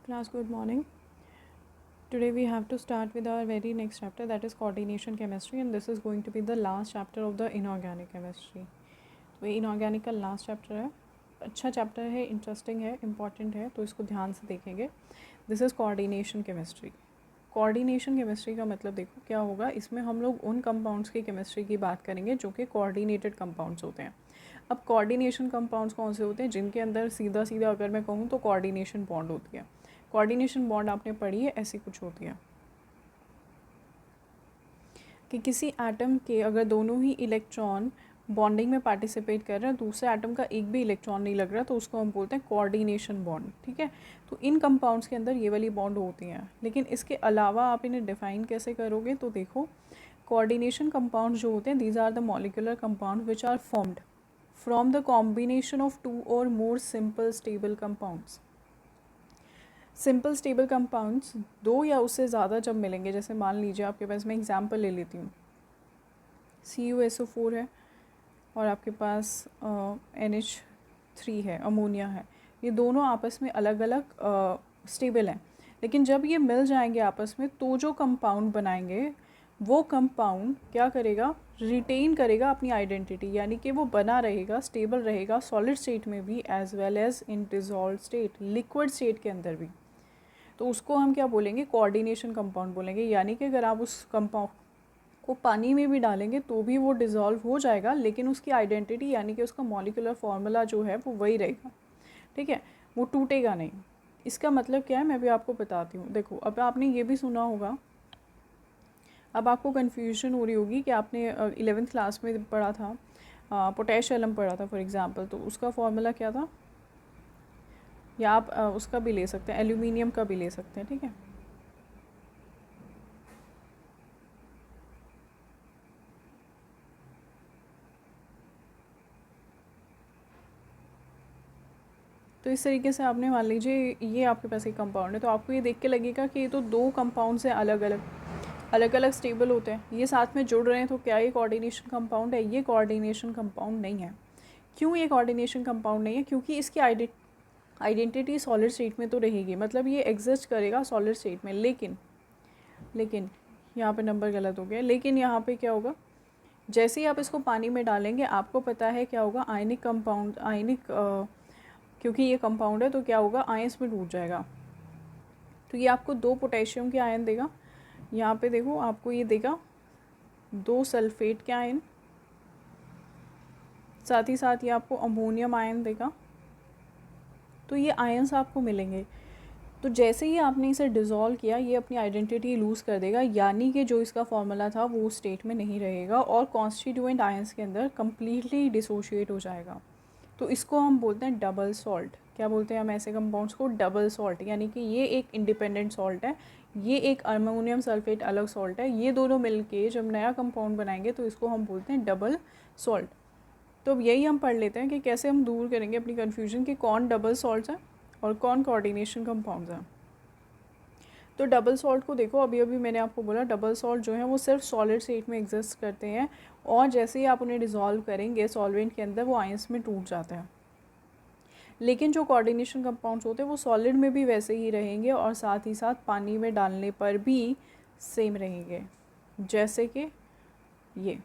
Class, good morning. Today we have to start with our very next chapter, that is coordination chemistry, and this is going to be the last chapter of the inorganic chemistry. तो ये inorganic का last chapter है, अच्छा chapter है, interesting है, important है, तो इसको ध्यान से देखेंगे. This is coordination chemistry. Coordination chemistry का मतलब देखो क्या होगा, इसमें हम लोग उन कंपाउंड्स की केमिस्ट्री की बात करेंगे जो कि कोऑर्डिनेटेड कंपाउंड्स होते हैं. अब कोऑर्डिनेशन कंपाउंड्स कौन से होते हैं, जिनके अंदर सीधा सीधा अगर मैं कहूँ तो कोऑर्डिनेशन बॉन्ड होती है. कोऑर्डिनेशन बॉन्ड आपने पढ़ी है, ऐसी कुछ होती है कि किसी एटम के अगर दोनों ही इलेक्ट्रॉन बॉन्डिंग में पार्टिसिपेट कर रहे हैं, दूसरे एटम का एक भी इलेक्ट्रॉन नहीं लग रहा, तो उसको हम बोलते हैं कोऑर्डिनेशन बॉन्ड. ठीक है, तो इन कंपाउंड्स के अंदर ये वाली बॉन्ड होती हैं. लेकिन इसके अलावा आप इन्हें डिफाइन कैसे करोगे, तो देखो कोऑर्डिनेशन कंपाउंड जो होते हैं, these are the molecular compound which are formed from the combination of two और more simple stable compounds. Simple stable compounds दो या उससे ज़्यादा जब मिलेंगे, जैसे मान लीजिए आपके पास, मैं एग्जांपल ले लेती हूँ, CuSO4 है और आपके पास NH3 है, अमोनिया है. ये दोनों आपस में अलग अलग स्टेबल हैं, लेकिन जब ये मिल जाएंगे आपस में, तो जो कंपाउंड बनाएंगे वो कंपाउंड क्या करेगा, रिटेन करेगा अपनी आइडेंटिटी, यानी कि वो बना रहेगा, स्टेबल रहेगा सॉलिड स्टेट में भी as well as in dissolved state, liquid state के अंदर भी. तो उसको हम क्या बोलेंगे, कोऑर्डिनेशन कंपाउंड बोलेंगे. यानी कि अगर आप उस कंपाउंड को पानी में भी डालेंगे तो भी वो डिज़ोल्व हो जाएगा, लेकिन उसकी आइडेंटिटी यानी कि उसका मॉलिक्यूलर फार्मूला जो है वो वही रहेगा. ठीक है, वो टूटेगा नहीं. इसका मतलब क्या है, मैं भी आपको बताती हूँ. देखो, अब आपने ये भी सुना होगा, अब आपको कन्फ्यूजन हो रही होगी कि आपने 11th क्लास में पढ़ा था, पोटेश एलम पढ़ा था फॉर एग्ज़ाम्पल, तो उसका फार्मूला क्या था, या आप उसका भी ले सकते हैं, एल्यूमिनियम का भी ले सकते हैं. ठीक है, तो इस तरीके से आपने मान लीजिए ये आपके पास एक कंपाउंड है, तो आपको ये देख के लगेगा कि ये तो दो कंपाउंड से अलग अलग स्टेबल होते हैं, ये साथ में जुड़ रहे हैं, तो क्या ये कोऑर्डिनेशन कंपाउंड है? ये कोऑर्डिनेशन कंपाउंड नहीं है. क्यों ये कोऑर्डिनेशन कंपाउंड नहीं है? क्योंकि इसकी आइडेंटिटी सॉलिड स्टेट में तो रहेगी, मतलब ये एग्जिस्ट करेगा सॉलिड स्टेट में. लेकिन यहाँ पे नंबर गलत हो गया. लेकिन यहाँ पे क्या होगा, जैसे ही आप इसको पानी में डालेंगे, आपको पता है क्या होगा, आयनिक कंपाउंड, क्योंकि ये कंपाउंड है तो क्या होगा, आयंस में टूट जाएगा. तो ये आपको दो पोटेशियम के आयन देगा. यहाँ पे देखो आपको ये देगा दो सल्फेट के आयन, साथ ही साथ ये आपको अमोनियम आयन देगा. तो ये आयंस आपको मिलेंगे. तो जैसे ही आपने इसे डिज़ोल्व किया, ये अपनी आइडेंटिटी लूज़ कर देगा, यानी कि जो इसका फॉर्मूला था वो स्टेट में नहीं रहेगा और कॉन्स्टिट्यूएंट आयंस के अंदर कम्प्लीटली डिसोशिएट हो जाएगा. तो इसको हम बोलते हैं डबल सॉल्ट. क्या बोलते हैं हम ऐसे कंपाउंड्स को? Double salt. यानी कि ये एक इंडिपेंडेंट सॉल्ट है, ये एक अमोनियम सल्फेट अलग सॉल्ट है. ये दोनों मिलके जब नया कंपाउंड बनाएंगे तो इसको हम बोलते हैं डबल सॉल्ट. तो अब यही हम पढ़ लेते हैं कि कैसे हम दूर करेंगे अपनी कन्फ्यूजन कि कौन डबल सॉल्ट है और कौन कोऑर्डिनेशन कंपाउंड्स हैं. तो डबल सॉल्ट को देखो, अभी मैंने आपको बोला डबल सॉल्ट जो है वो सिर्फ सॉलिड स्टेट में एग्जिस्ट करते हैं, और जैसे ही आप उन्हें डिज़ोल्व करेंगे सॉल्वेंट के अंदर, वो आयंस में टूट जाते हैं. लेकिन जो कोऑर्डिनेशन कंपाउंड्स होते हैं वो सॉलिड में भी वैसे ही रहेंगे और साथ ही साथ पानी में डालने पर भी सेम रहेंगे. जैसे कि ये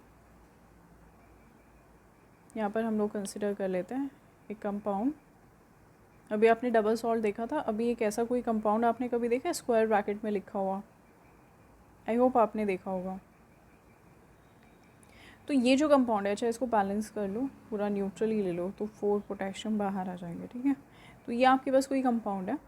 यहाँ पर हम लोग कंसिडर कर लेते हैं एक कंपाउंड. अभी आपने डबल सॉल्ट देखा था, अभी एक ऐसा कोई कंपाउंड आपने कभी देखा है स्क्वायर ब्रैकेट में लिखा हुआ? आई होप आपने देखा होगा. तो ये जो कंपाउंड है, अच्छा इसको बैलेंस कर लो, पूरा न्यूट्रल ही ले लो, तो 4 पोटेशियम बाहर आ जाएंगे. ठीक है, तो ये आपके पास कोई कंपाउंड है,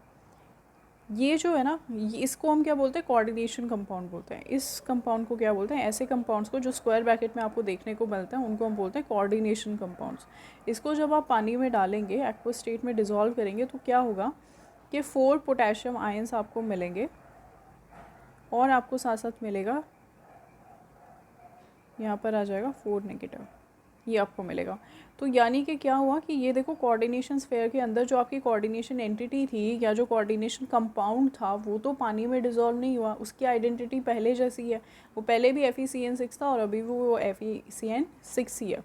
ये जो है ना, ये इसको हम क्या बोलते हैं, कोऑर्डिनेशन कंपाउंड बोलते हैं. इस कंपाउंड को क्या बोलते हैं, ऐसे कंपाउंड्स को जो स्क्वायर ब्रैकेट में आपको देखने को मिलता है उनको हम बोलते हैं कोऑर्डिनेशन कंपाउंड्स. इसको जब आप पानी में डालेंगे, एक्वस स्टेट में डिज़ोल्व करेंगे, तो क्या होगा कि 4 पोटेशियम आयंस आपको मिलेंगे और आपको साथ साथ मिलेगा, यहाँ पर आ जाएगा 4 नेगेटिव, ये आपको मिलेगा. तो यानी कि क्या हुआ कि ये देखो, कोऑर्डिनेशन स्फेयर के अंदर जो आपकी कोऑर्डिनेशन एंटिटी थी या जो कोऑर्डिनेशन कंपाउंड था वो तो पानी में डिज़ोल्व नहीं हुआ, उसकी आइडेंटिटी पहले जैसी है. वो पहले भी FeCN6 था और अभी वो FeCN6 ही है.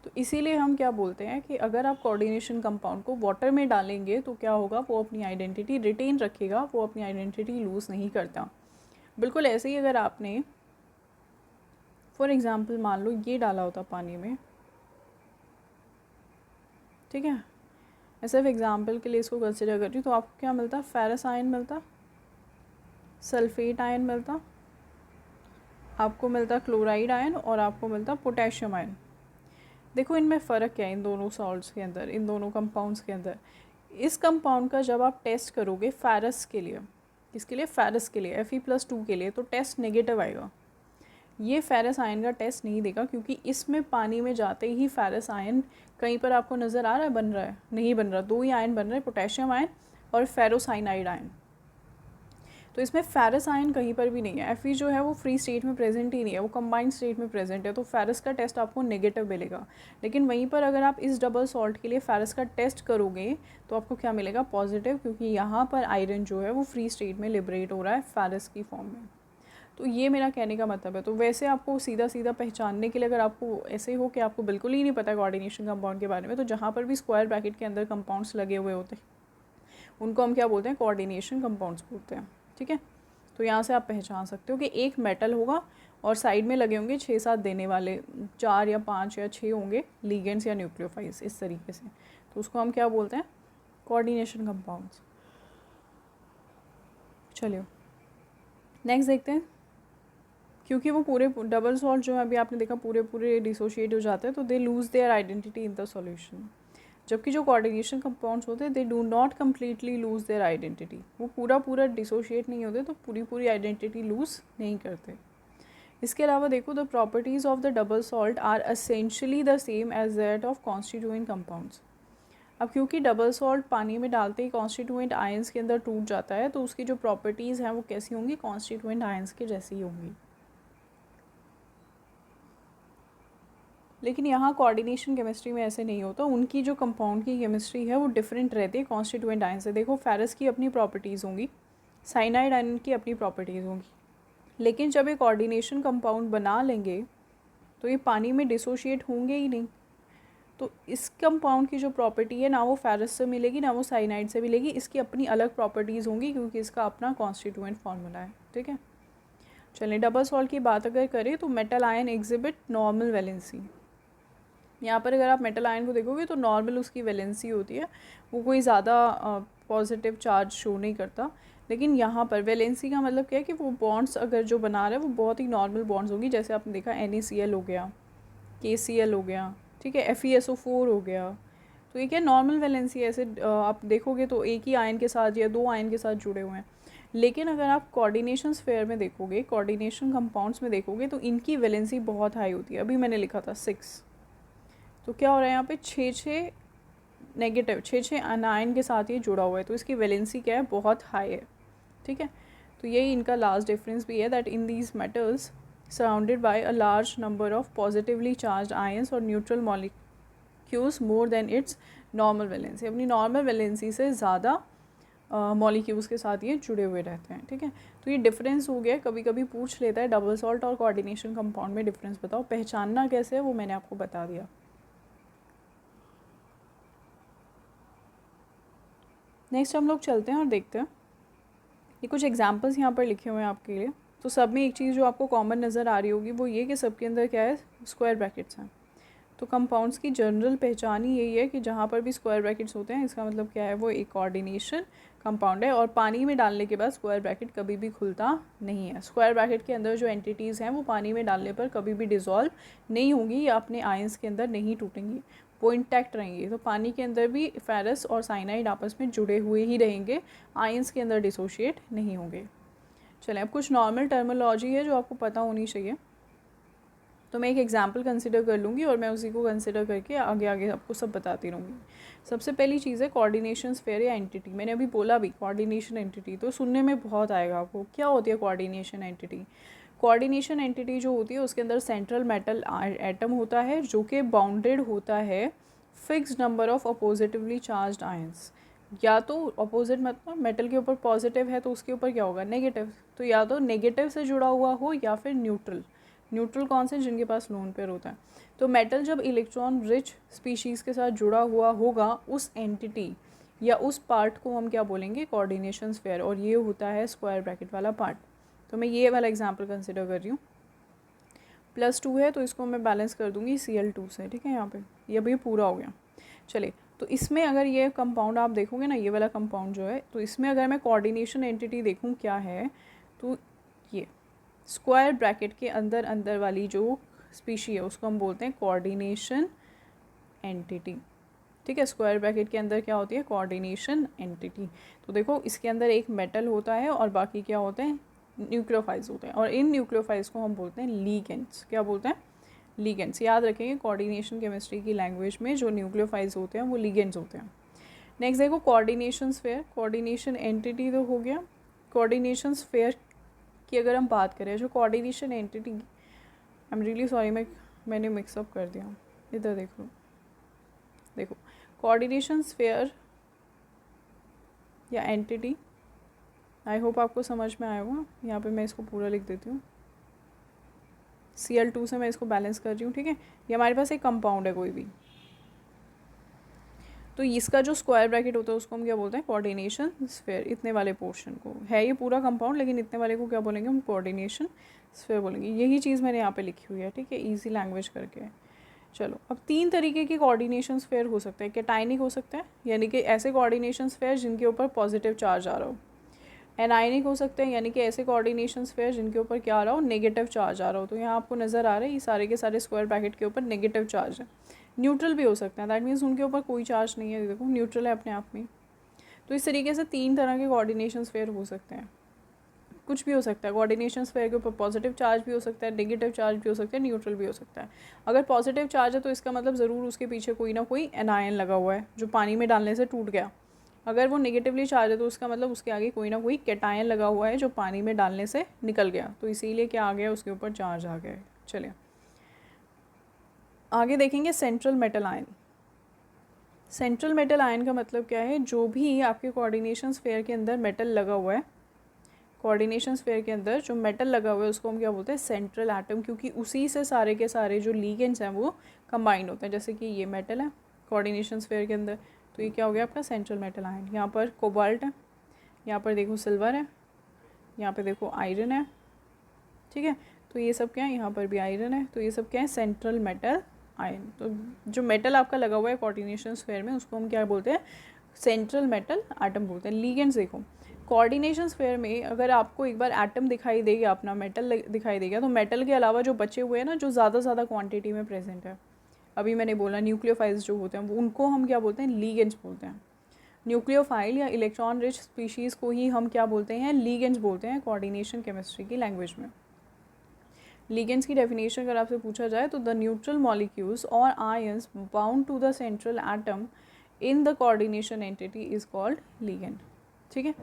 तो इसीलिए हम क्या बोलते हैं कि अगर आप कोऑर्डिनेशन कंपाउंड को वाटर में डालेंगे तो क्या होगा, वो अपनी आइडेंटिटी रिटेन रखेगा, वो अपनी आइडेंटिटी लूज़ नहीं करता। बिल्कुल ऐसे ही अगर आपने फॉर एग्ज़ाम्पल मान लो ये डाला होता पानी में, ठीक है, मैं सिर्फ एग्ज़ाम्पल के लिए इसको कंसिडर कर रही हूँ, तो आपको क्या मिलता, फेरस आयन मिलता, सल्फेट आयन मिलता, आपको मिलता क्लोराइड आयन और आपको मिलता पोटेशियम आयन। देखो इनमें फ़र्क क्या है इन दोनों सॉल्ट्स के अंदर, इन दोनों कंपाउंड्स के अंदर। इस कंपाउंड का जब आप टेस्ट करोगे फेरस के लिए, किसके लिए, फेरस के लिए, Fe+2 के लिए, तो टेस्ट नेगेटिव आएगा। ये फेरस आयन का टेस्ट नहीं देगा क्योंकि इसमें पानी में जाते ही फेरस आयन कहीं पर आपको नज़र आ रहा है बन रहा है, नहीं बन रहा, दो ही आयन बन रहे हैं, पोटेशियम आयन और फेरोसाइनाइड आयन। तो इसमें फेरस आयन कहीं पर भी नहीं है। Fe जो है वो फ्री स्टेट में प्रेजेंट ही नहीं है, वो कंबाइंड स्टेट में प्रेजेंट है, तो फेरस का टेस्ट आपको नेगेटिव मिलेगा। लेकिन वहीं पर अगर आप इस डबल सॉल्ट के लिए फेरस का टेस्ट करोगे तो आपको क्या मिलेगा, पॉजिटिव, क्योंकि यहाँ पर आयरन जो है वो फ्री स्टेट में लिबरेट हो रहा है फेरस की फॉर्म में। तो ये मेरा कहने का मतलब है। तो वैसे आपको सीधा सीधा पहचानने के लिए, अगर आपको ऐसे हो कि आपको बिल्कुल ही नहीं पता कोऑर्डिनेशन कंपाउंड के बारे में, तो जहाँ पर भी स्क्वायर ब्रैकेट के अंदर कंपाउंड्स लगे हुए होते हैं उनको हम क्या बोलते हैं, कोऑर्डिनेशन कंपाउंड्स बोलते हैं, ठीक है। तो यहाँ से आप पहचान सकते हो कि एक मेटल होगा और साइड में लगे होंगे 6-7 देने वाले, 4 या 5 या 6 होंगे लिगेंड्स या न्यूक्लियोफाइल्स, इस तरीके से। तो उसको हम क्या बोलते हैं, कोऑर्डिनेशन कंपाउंड्स। चलिए नेक्स्ट देखते हैं। क्योंकि वो पूरे डबल सॉल्ट जो है अभी आपने देखा पूरे डिसोशिएट हो जाते हैं, तो they lose their identity in the solution. जबकि जो कोऑर्डिनेशन कंपाउंड्स होते हैं they do not completely lose their identity, वो पूरा डिसोशिएट नहीं होते, तो पूरी आइडेंटिटी लूज़ नहीं करते। इसके अलावा देखो, the properties of the double salt are essentially the same as that of constituent compounds. अब क्योंकि डबल सॉल्ट पानी में डालते ही कॉन्स्टिट्यूएंट आयंस के अंदर टूट जाता है, तो उसकी जो प्रॉपर्टीज़ हैं वो कैसी होंगी, कॉन्स्टिट्यूएंट आयंस के जैसी होंगी। लेकिन यहाँ कोऑर्डिनेशन केमिस्ट्री में ऐसे नहीं होता, उनकी जो कंपाउंड की केमिस्ट्री है वो डिफरेंट रहती है कॉन्स्टिट्यूएंट आयन से। देखो फेरस की अपनी प्रॉपर्टीज़ होंगी, साइनाइड आयन की अपनी प्रॉपर्टीज़ होंगी, लेकिन जब एक कोऑर्डिनेशन कंपाउंड बना लेंगे तो ये पानी में डिसोशिएट होंगे ही नहीं। तो इस कंपाउंड की जो प्रॉपर्टी है ना वो फेरस से मिलेगी ना वो साइनाइड से मिलेगी, इसकी अपनी अलग प्रॉपर्टीज़ होंगी क्योंकि इसका अपना कॉन्स्टिट्यूएंट फार्मूला है, ठीक है। चलिए डबल सॉल्ट की बात अगर करें तो metal ion exhibit normal valency. यहाँ पर अगर आप मेटल आयन को देखोगे तो नॉर्मल उसकी वैलेंसी होती है, वो कोई ज़्यादा पॉजिटिव चार्ज शो नहीं करता। लेकिन यहाँ पर वैलेंसी का मतलब क्या है कि वो बॉन्ड्स अगर जो बना रहा है वो बहुत ही नॉर्मल बॉन्ड्स होगी, जैसे आपने देखा NaCl हो गया, KCl हो गया, ठीक है, FeSO4 हो गया। तो ये क्या नॉर्मल वैलेंसी, ऐसे आप देखोगे तो एक ही आयन के साथ या दो आयन के साथ जुड़े हुए हैं। लेकिन अगर आप कोऑर्डिनेशन स्फेयर में देखोगे, कोऑर्डिनेशन कंपाउंड्स में देखोगे, तो इनकी वैलेंसी बहुत हाई होती है। अभी मैंने लिखा था 6, तो क्या हो रहा है यहाँ पे 6 नेगेटिव, 6 अनायन के साथ ये जुड़ा हुआ है, तो इसकी वैलेंसी क्या है, बहुत हाई है, ठीक है। तो यही इनका लास्ट डिफरेंस भी है, that in these metals surrounded by a large number of positively charge ions और neutral molecules more than its normal valency. अपनी नॉर्मल वैलेंसी से ज़्यादा मॉलिक्यूल्स के साथ ये जुड़े हुए रहते हैं, ठीक है। तो ये डिफरेंस हो गया, कभी कभी पूछ लेता है डबल सॉल्ट और कोऑर्डिनेशन कंपाउंड में डिफरेंस बताओ, पहचानना कैसे है वो मैंने आपको बता दिया। नेक्स्ट हम लोग चलते हैं और देखते हैं, ये कुछ एग्जांपल्स यहाँ पर लिखे हुए हैं आपके लिए। तो सब में एक चीज़ जो आपको कॉमन नज़र आ रही होगी वो ये कि सबके अंदर क्या है, स्क्वायर ब्रैकेट्स हैं। तो कंपाउंड्स की जनरल पहचान ही यही है कि जहाँ पर भी स्क्वायर ब्रैकेट्स होते हैं इसका मतलब क्या है, वो एक कोऑर्डिनेशन कंपाउंड है। और पानी में डालने के बाद स्क्वायर ब्रैकेट कभी भी खुलता नहीं है। स्क्वायर ब्रैकेट के अंदर जो एंटिटीज़ हैं वो पानी में डालने पर कभी भी डिज़ोल्व नहीं होंगी या अपने आयंस के अंदर नहीं टूटेंगी, वो इंटैक्ट रहेंगे। तो पानी के अंदर भी फेरस और साइनाइड आपस में जुड़े हुए ही रहेंगे, आयंस के अंदर डिसोशिएट नहीं होंगे। चलें अब कुछ नॉर्मल टर्मिनोलॉजी है जो आपको पता होनी चाहिए। तो मैं एक एग्जांपल कंसिडर कर लूँगी और मैं उसी को कंसिडर करके आगे आगे आपको सब बताती रहूँगी। सबसे पहली चीज़ है कोऑर्डिनेशन स्फेयर या एंटिटी। मैंने अभी बोला भी कोऑर्डिनेशन एंटिटी, तो सुनने में बहुत आएगा आपको, क्या होती है कोऑर्डिनेशन एंटिटी। कोऑर्डिनेशन एंटिटी जो होती है उसके अंदर सेंट्रल मेटल एटम होता है जो कि बाउंडेड होता है fixed number of oppositely charged ions. या तो अपोजिट मतलब मेटल के ऊपर पॉजिटिव है तो उसके ऊपर क्या होगा, नेगेटिव। तो या तो नेगेटिव से जुड़ा हुआ हो या फिर न्यूट्रल। न्यूट्रल कौन से, जिनके पास लोन पेयर होता है। तो मेटल जब इलेक्ट्रॉन रिच स्पीशीज़ के साथ जुड़ा हुआ होगा, उस एंटिटी या उस पार्ट को हम क्या बोलेंगे, कोऑर्डिनेशन स्फीयर, और ये होता है स्क्वायर ब्रैकेट वाला पार्ट। तो मैं ये वाला एग्जांपल कंसिडर कर रही हूँ। +2 है तो इसको मैं बैलेंस कर दूँगी Cl2 से, ठीक है। यहाँ पे ये अभी पूरा हो गया। चलिए, तो इसमें अगर ये कंपाउंड आप देखोगे ना, ये वाला कंपाउंड जो है, तो इसमें अगर मैं कोऑर्डिनेशन एंटिटी देखूँ क्या है, तो ये स्क्वायर ब्रैकेट के अंदर अंदर वाली जो स्पीशी है उसको हम बोलते हैं कोऑर्डिनेशन एंटिटी, ठीक है। स्क्वायर ब्रैकेट के अंदर क्या होती है, कोऑर्डिनेशन एंटिटी। तो देखो इसके अंदर एक मेटल होता है और बाकी क्या होते हैं, न्यूक्लियोफाइल्स होते हैं, और इन न्यूक्लियोफाइल्स को हम बोलते हैं लीगेंड्स। क्या बोलते हैं, लीगेंड्स। याद रखेंगे कोऑर्डिनेशन केमिस्ट्री की लैंग्वेज में जो न्यूक्लियोफाइल्स होते हैं वो लीगेंड्स होते हैं। नेक्स्ट देखो कोऑर्डिनेशन स्फीयर, कोऑर्डिनेशन एंटिटी तो हो गया। कोऑर्डिनेशन स्फीयर की अगर हम बात करें, जो coordination entity, I am really sorry मैंने मिक्सअप कर दिया, इधर देखो, देखो कोऑर्डिनेशन स्फीयर या एंटिटी, आई होप आपको समझ में आया होगा। यहाँ पे मैं इसको पूरा लिख देती हूँ, Cl2 से मैं इसको बैलेंस कर रही हूँ, ठीक है। ये हमारे पास एक कंपाउंड है कोई भी, तो इसका जो स्क्वायर ब्रैकेट होता है उसको हम क्या बोलते हैं, कोऑर्डिनेशन स्फीयर। इतने वाले पोर्शन को है ये पूरा कंपाउंड, लेकिन इतने वाले को क्या बोलेंगे हम, कोऑर्डिनेशन स्फीयर बोलेंगे। यही चीज़ मैंने यहाँ पे लिखी हुई है, ठीक है, ईजी लैंग्वेज करके। चलो, अब 3 तरीके के कोऑर्डिनेशन स्फीयर हो सकते हैं। कैटायनिक हो सकता है, यानी कि ऐसे कोऑर्डिनेशन स्फीयर जिनके ऊपर पॉजिटिव चार्ज आ रहा हो। एनायनिक हो सकते हैं, यानी कि ऐसे कोऑर्डिनेशन स्फीयर जिनके ऊपर क्या आ रहा हो, नेगेटिव चार्ज आ रहा हो। तो यहाँ आपको नज़र आ रहा है ये सारे के सारे स्क्वायर ब्रैकेट के ऊपर नेगेटिव चार्ज है। न्यूट्रल भी हो सकते हैं, दैट मीन्स उनके ऊपर कोई चार्ज नहीं है, देखो न्यूट्रल है अपने आप में। तो इस तरीके से 3 तरह के कोऑर्डिनेशन स्फीयर हो सकते हैं। कुछ भी हो सकता है, कोऑर्डिनेशन स्फीयर के ऊपर पॉजिटिव चार्ज भी हो सकता है, नेगेटिव चार्ज भी हो सकता है, न्यूट्रल भी हो सकता है। अगर पॉजिटिव चार्ज है तो इसका मतलब ज़रूर उसके पीछे कोई ना कोई एनायन लगा हुआ है जो पानी में डालने से टूट गया। अगर वो नेगेटिवली चार्ज है तो उसका मतलब उसके आगे कोई ना कोई कैटायन लगा हुआ है जो पानी में डालने से निकल गया, तो इसीलिए क्या आ गया, उसके ऊपर चार्ज आ गया। चलिए आगे देखेंगे central metal ion. Central metal ion का मतलब क्या है, जो भी आपके कोऑर्डिनेशन स्फीयर के अंदर मेटल लगा हुआ है, कोऑर्डिनेशन स्फीयर के अंदर जो मेटल लगा हुआ है उसको हम क्या बोलते हैं, सेंट्रल एटम, क्योंकि उसी से सारे के सारे जो लीगेंड्स हैं वो कंबाइंड होते हैं। जैसे कि ये मेटल है कोऑर्डिनेशन स्फीयर के अंदर, तो ये क्या हो गया आपका सेंट्रल मेटल आयन। यहाँ पर कोबाल्ट है, यहाँ पर देखो सिल्वर है, यहाँ पे देखो आयरन है, ठीक है। तो ये सब क्या है, यहाँ पर भी आयरन है, तो ये सब क्या है, सेंट्रल मेटल आयन। तो जो मेटल आपका लगा हुआ है कोऑर्डिनेशन स्फीयर में उसको हम क्या बोलते हैं, सेंट्रल मेटल एटम बोलते हैं। लीगेंड्स देखो कोऑर्डिनेशन स्फीयर में अगर आपको एक बार एटम दिखाई देगा, अपना मेटल दिखाई देगा, तो मेटल के अलावा जो बचे हुए हैं ना, जो ज़्यादा क्वांटिटी में प्रेजेंट है, अभी मैंने बोला न्यूक्लियोफाइल्स जो होते हैं उनको हम क्या बोलते हैं, लीगेंड्स बोलते हैं। न्यूक्लियोफाइल या इलेक्ट्रॉन रिच स्पीशीज़ को ही हम क्या बोलते हैं, लीगेंड्स बोलते हैं कोऑर्डिनेशन केमिस्ट्री की लैंग्वेज में। लीगेंड्स की डेफिनेशन अगर आपसे पूछा जाए तो द न्यूट्रल मॉलिक्यूल्स और ions bound to the central atom in the coordination entity is called ligand, ठीक है।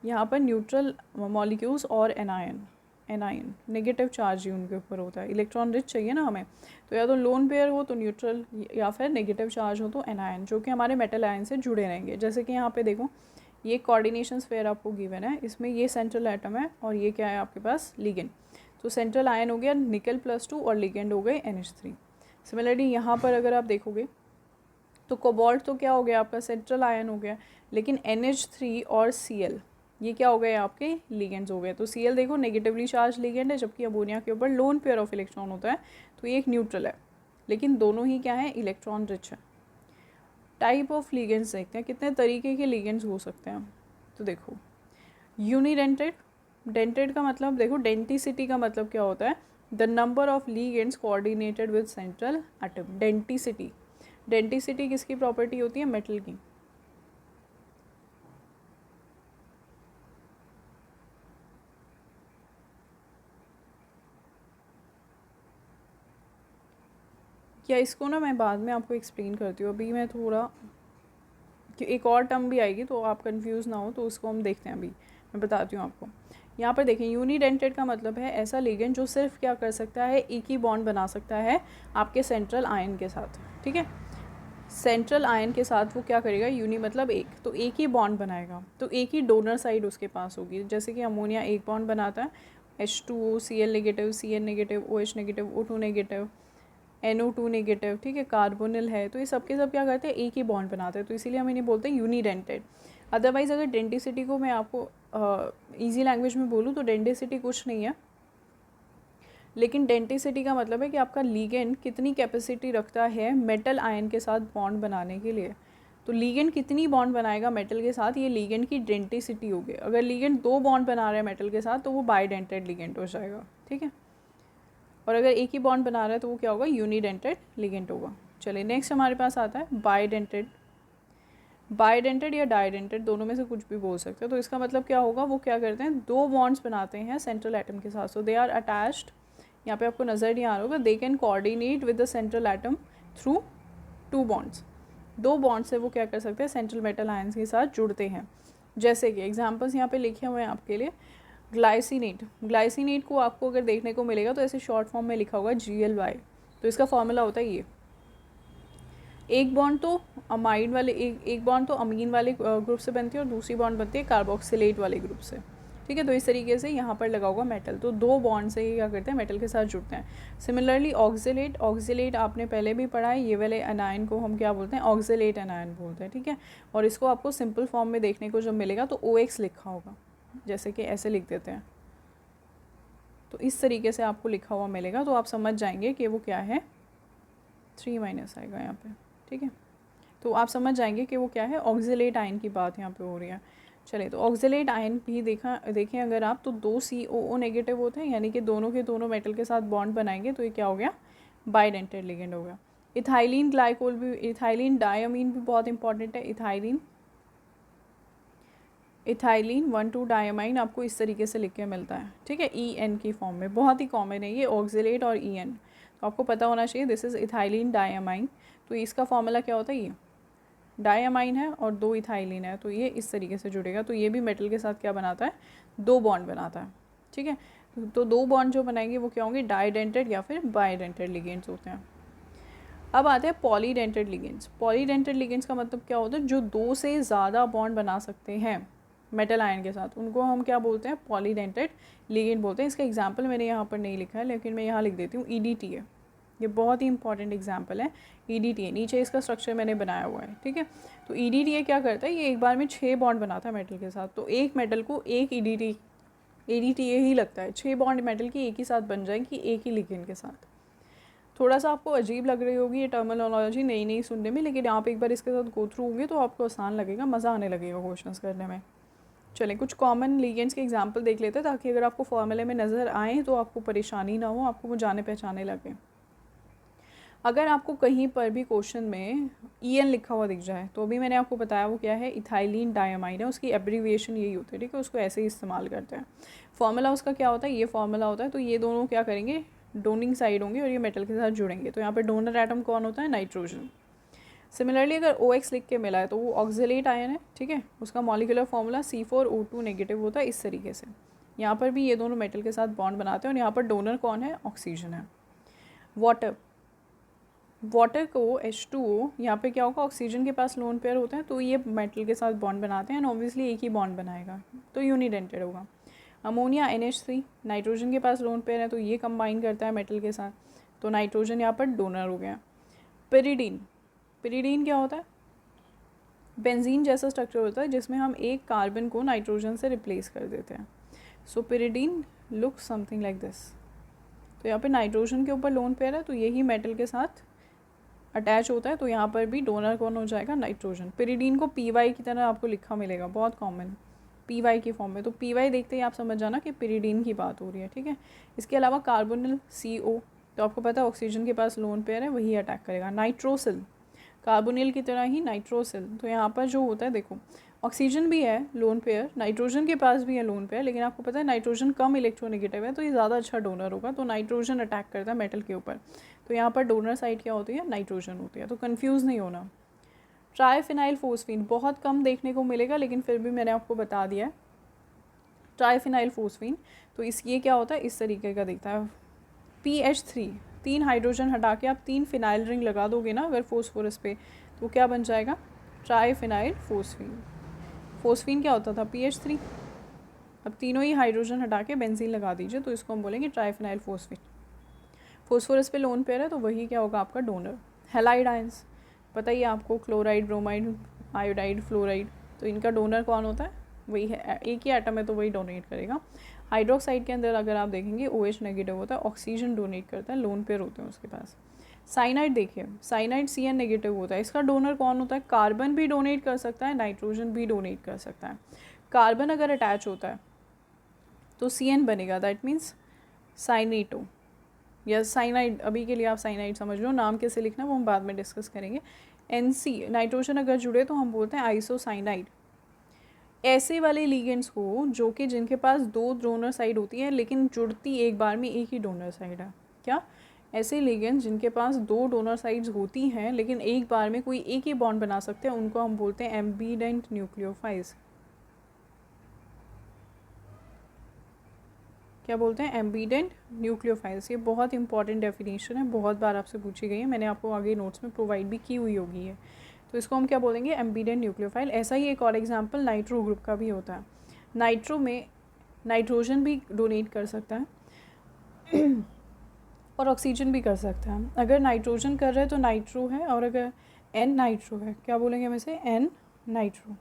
यहाँ पर न्यूट्रल मॉलिक्यूल्स और एनायन नेगेटिव चार्ज ही उनके ऊपर होता है। इलेक्ट्रॉन रिच चाहिए ना हमें, तो या तो लोन पेयर हो तो न्यूट्रल, या फिर नेगेटिव चार्ज हो तो एनायन, जो कि हमारे मेटल आयन से जुड़े रहेंगे। जैसे कि यहाँ पे देखो ये कोऑर्डिनेशन स्फीयर आपको गिवन है, इसमें ये सेंट्रल एटम है और ये क्या है आपके पास, लिगेंड। तो सेंट्रल आयन हो गया निकल +2 और लिगेंड हो गए NH3। सिमिलरली यहाँ पर अगर आप देखोगे तो कोबाल्ट तो क्या हो गया आपका, सेंट्रल आयन हो गया, लेकिन NH3 और Cl ये क्या हो गए आपके, लिगेंड्स हो गए। तो Cl देखो नेगेटिवली चार्ज लिगेंड है, जबकि अमोनिया के ऊपर लोन पेयर ऑफ इलेक्ट्रॉन होता है, तो ये एक न्यूट्रल है, लेकिन दोनों ही क्या है, इलेक्ट्रॉन रिच है। टाइप ऑफ लिगेंड्स देखते हैं, कितने तरीके के लिगेंड्स हो सकते हैं। तो देखो यूनिडेंटेड, डेंटेड का मतलब देखो, डेंटिसिटी का मतलब क्या होता है, the number of ligands coordinated with central atom. Denticity, denticity किसकी प्रॉपर्टी होती है, मेटल की। या इसको ना मैं बाद में आपको एक्सप्लेन करती हूँ, अभी मैं थोड़ा कि एक और टर्म भी आएगी तो आप कंफ्यूज ना हो, तो उसको हम देखते हैं, अभी मैं बताती हूँ आपको। यहाँ पर देखें यूनिडेंटेड का मतलब है ऐसा लिगेंड जो सिर्फ क्या कर सकता है, एक ही बॉन्ड बना सकता है आपके सेंट्रल आयन के साथ, ठीक है। सेंट्रल आयन के साथ वो क्या करेगा, यूनी मतलब एक, तो एक ही बॉन्ड बनाएगा, तो एक ही डोनर साइड उसके पास होगी। जैसे कि अमोनिया एक बॉन्ड बनाता है H2O, Cl negative, Cn negative, OH negative, O2 negative, NO2 negative, ठीक है, कार्बोनिल है, तो ये सब के सब क्या करते हैं, एक ही बॉन्ड बनाते हैं, तो इसीलिए हम इन्हें बोलते हैं यूनिडेंटेड। अदरवाइज़ अगर डेंटिसिटी को मैं आपको ईजी लैंग्वेज में बोलूँ तो डेंटिसिटी कुछ नहीं है, लेकिन डेंटिसिटी का मतलब है कि आपका लीगेंड कितनी कैपेसिटी रखता है मेटल आयन के साथ बॉन्ड बनाने के लिए। तो लीगेंड कितनी बॉन्ड बनाएगा मेटल के साथ, ये लीगेंड की डेंटिसिटी होगी। अगर लीगेंड 2 बॉन्ड बना रहा है मेटल के साथ तो वो बाईडेंटेड लीगेंड हो जाएगा, ठीक है। और अगर एक ही बॉन्ड बना रहा है तो वो क्या होगा, यूनिडेंटेड लीगेंड होगा। चलिए नेक्स्ट हमारे पास आता है बाईडेंटेड। बाईडेंटेड या डाईडेंटेड दोनों में से कुछ भी बोल सकते हैं। तो इसका मतलब क्या होगा, वो क्या करते हैं, 2 बॉन्ड्स बनाते हैं सेंट्रल एटम के साथ। सो दे आर अटैच्ड, यहाँ पे आपको नज़र नहीं आ रहा होगा, they can coordinate with the central atom through 2 bonds. 2 bond से वो क्या कर सकते हैं, सेंट्रल मेटल आयंस के साथ जुड़ते हैं। जैसे कि एग्जांपल्स यहाँ पे लिखे हुए हैं आपके लिए। ग्लाइसिनेट, ग्लाइसिनेट को आपको अगर देखने को मिलेगा तो ऐसे शॉर्ट फॉर्म में लिखा होगा GLY। तो इसका फॉर्मूला होता है ये, एक बॉन्ड तो अमाइड वाले, एक बॉन्ड तो अमीन वाले ग्रुप से बनती है और दूसरी बॉन्ड बनती है कार्बोक्सिलेट वाले ग्रुप से, ठीक है। तो इस तरीके से यहाँ पर लगा होगा मेटल, तो 2 बॉन्ड से ये क्या करते हैं, मेटल के साथ जुड़ते हैं। सिमिलरली ऑक्सिलेट, ऑक्सिलेट आपने पहले भी पढ़ा है, ये वाले एनायन को हम क्या बोलते हैं, ऑक्सिलेट एनायन बोलते हैं, ठीक है। और इसको आपको सिंपल फॉर्म में देखने को जब मिलेगा तो OX लिखा होगा, जैसे कि ऐसे लिख देते हैं, तो इस तरीके से आपको लिखा हुआ मिलेगा, तो आप समझ जाएंगे कि वो क्या है, 3- आएगा यहाँ पे, ठीक है। तो आप समझ जाएंगे कि वो क्या है, ऑक्सिलेट आयन की बात यहाँ पे हो रही है। चलिए, तो ऑक्सिलेट आयन भी देखें अगर आप, तो 2 COO नेगेटिव होते हैं, यानी कि दोनों के दोनों मेटल के साथ बॉन्ड बनाएंगे, तो ये क्या हो गया, बाईडेंटेड लिगेंड हो गया। इथाइलिन ग्लाइकोल भी, इथाइलिन डायमीन भी बहुत इंपॉर्टेंट है। इथाइलिन 1,2 डायमाइन आपको इस तरीके से लिख के मिलता है, ठीक है, EN की फॉर्म में, बहुत ही कॉमन है ये ऑक्सिलेट और EN, तो आपको पता होना चाहिए, दिस इज़ इथाइलिन डायमाइन। तो इसका फॉर्मूला क्या होता है, ये डायमाइन है और 2 इथाइलिन है, तो ये इस तरीके से जुड़ेगा, तो ये भी मेटल के साथ क्या बनाता है, 2 बॉन्ड बनाता है, ठीक है। तो 2 बॉन्ड जो बनाएंगे वो क्या होंगे, डाईडेंटेड या फिर बाईडेंटेड लिगेंड्स होते हैं। अब आते हैं पॉलीडेंटेड लिगेंड्स। पॉलीडेंटेड लिगेंड्स का मतलब क्या होता है, जो 2 से ज़्यादा बॉन्ड बना सकते हैं मेटल आयन के साथ, उनको हम क्या बोलते हैं, पॉलीडेंटेड लिगेंड बोलते हैं। इसका एग्जाम्पल मैंने यहाँ पर नहीं लिखा है, लेकिन मैं यहाँ लिख देती हूँ, EDTA। ये बहुत ही इंपॉर्टेंट एग्जाम्पल है, EDTA, नीचे इसका स्ट्रक्चर मैंने बनाया हुआ है, ठीक है। तो EDTA क्या करता है, ये एक बार में 6 बॉन्ड बनाता है मेटल के साथ, तो एक मेटल को एक EDTA ही लगता है, 6 बॉन्ड मेटल की एक ही साथ बन जाएंगी एक ही लिगेंड के साथ। थोड़ा सा आपको अजीब लग रही होगी ये टर्मिनोलॉजी नई नई सुनने में, लेकिन आप एक बार इसके साथ गो थ्रू होंगे तो आपको आसान लगेगा, मज़ा आने लगेगा क्वेश्चंस करने में। चलें, कुछ कॉमन लिगेंड्स के एग्जांपल देख लेते हैं, ताकि अगर आपको फॉर्मूले में नज़र आए तो आपको परेशानी ना हो, आपको वो जाने पहचाने लगे। अगर आपको कहीं पर भी क्वेश्चन में EN लिखा हुआ दिख जाए, तो अभी मैंने आपको बताया वो क्या है, इथाइलिन डायमाइन है, उसकी एब्रीविएशन यही होती है, ठीक है, उसको ऐसे ही इस्तेमाल करते हैं। फॉर्मूला उसका क्या होता है, ये फॉर्मूला होता है, तो ये दोनों क्या करेंगे, डोनिंग साइड होंगे और ये मेटल के साथ जुड़ेंगे, तो यहाँ पर डोनर एटम कौन होता है, नाइट्रोजन। सिमिलरली अगर OX लिख के मिला है तो वो ऑक्सिलेट आयन है, ठीक है, उसका मॉलिक्यूलर फॉर्मूला C4O2 नेगेटिव होता है, इस तरीके से। यहाँ पर भी ये दोनों मेटल के साथ बॉन्ड बनाते हैं और यहाँ पर डोनर कौन है, ऑक्सीजन है। वाटर को H2O, यहाँ पे क्या होगा, ऑक्सीजन के पास लोन पेयर होता है, तो ये मेटल के साथ बॉन्ड बनाते हैं एंड ऑब्वियसली एक ही बॉन्ड बनाएगा, तो यूनिडेंटेड होगा। अमोनिया NH3, नाइट्रोजन के पास लोन पेयर है, तो ये कंबाइन करता है मेटल के साथ, तो नाइट्रोजन यहाँ पर डोनर हो गया। पिरिडीन क्या होता है, बेंजीन जैसा स्ट्रक्चर होता है जिसमें हम एक कार्बन को नाइट्रोजन से रिप्लेस कर देते हैं। So pyridine look something like this. तो यहाँ पे नाइट्रोजन के ऊपर लोन पेयर है, तो यही मेटल के साथ अटैच होता है, तो यहाँ पर भी डोनर कौन हो जाएगा, नाइट्रोजन। पिरिडीन को PY की तरह आपको लिखा मिलेगा, बहुत कॉमन, PY की फॉर्म में, तो PY देखते ही आप समझ जाना कि पिरिडीन की बात हो रही है, ठीक है। इसके अलावा कार्बोनिल CO, तो आपको पता है ऑक्सीजन के पास लोन पेयर है, वही अटैक करेगा। नाइट्रोसिल, कार्बोनिल की तरह ही नाइट्रोसिल, तो यहाँ पर जो होता है, देखो ऑक्सीजन भी है लोन पेयर, नाइट्रोजन के पास भी है लोन पेयर, लेकिन आपको पता है नाइट्रोजन कम इलेक्ट्रोनेगेटिव है, तो ये ज़्यादा अच्छा डोनर होगा, तो नाइट्रोजन अटैक करता है मेटल के ऊपर, तो यहाँ पर डोनर साइड क्या होती है, नाइट्रोजन होती है, तो कन्फ्यूज़ नहीं होना। ट्राईफिनाइल फोस्फीन बहुत कम देखने को मिलेगा, लेकिन फिर भी मैंने आपको बता दिया है। ट्राईफिनाइल फोस्फीन, तो ये क्या होता है, इस तरीके का दिखता है, PH3, 3 हाइड्रोजन हटा के आप 3 फिनाइल रिंग लगा दोगे ना अगर फोस्फोरस पे, तो क्या बन जाएगा, ट्राईफिनाइल फोस्फीन। फोस्फीन क्या होता था, PH3, अब तीनों ही हाइड्रोजन हटा के बेंजीन लगा दीजिए, तो इसको हम बोलेंगे ट्राइफेनाइल फोस्फेट। फोस्फोरस पे लोन पेयर है तो वही क्या होगा आपका डोनर। हैलाइड आयंस पता ही है आपको, क्लोराइड, ब्रोमाइड, आयोडाइड, फ्लोराइड, तो इनका डोनर कौन होता है, वही है, एक ही एटम है तो वही डोनेट करेगा। हाइड्रोक्साइड के अंदर अगर आप देखेंगे OH नेगेटिव होता है, ऑक्सीजन डोनेट करता है, लोन पेयर होते हैं उसके पास। साइनाइड देखिए, साइनाइड CN नेगेटिव होता है, इसका डोनर कौन होता है, कार्बन भी डोनेट कर सकता है, नाइट्रोजन भी डोनेट कर सकता है। कार्बन अगर अटैच होता है तो CN बनेगा, दैट मीन्स साइनेटो या साइनाइड। अभी के लिए आप साइनाइड समझ लो, नाम कैसे लिखना वो हम बाद में डिस्कस करेंगे। NC नाइट्रोजन अगर जुड़े तो हम बोलते हैं आइसोसाइनाइड। ऐसे वाले लिगेंड्स को जो कि जिनके पास दो डोनर साइड होती है लेकिन जुड़ती एक बार में एक ही डोनर साइड है, क्या ऐसे लिगेंड्स जिनके पास दो डोनर साइड्स होती हैं लेकिन एक बार में कोई एक ही बॉन्ड बना सकते हैं, उनको हम बोलते हैं एम्बिडेंट न्यूक्लियोफाइल्स। क्या बोलते हैं, एम्बिडेंट न्यूक्लियोफाइल्स। ये बहुत इंपॉर्टेंट डेफिनेशन है, बहुत बार आपसे पूछी गई है, मैंने आपको आगे नोट्स में प्रोवाइड भी की हुई होगी है। तो इसको हम क्या बोलेंगे, एम्बिडेंट न्यूक्लियोफाइल। ऐसा ही एक और एग्जांपल नाइट्रो ग्रुप का भी होता है। नाइट्रो में नाइट्रोजन भी डोनेट कर सकता है और ऑक्सीजन भी कर सकता है। अगर नाइट्रोजन कर रहे हैं तो नाइट्रो है, और अगर N नाइट्रो है, क्या बोलेंगे हम इसे, N नाइट्रो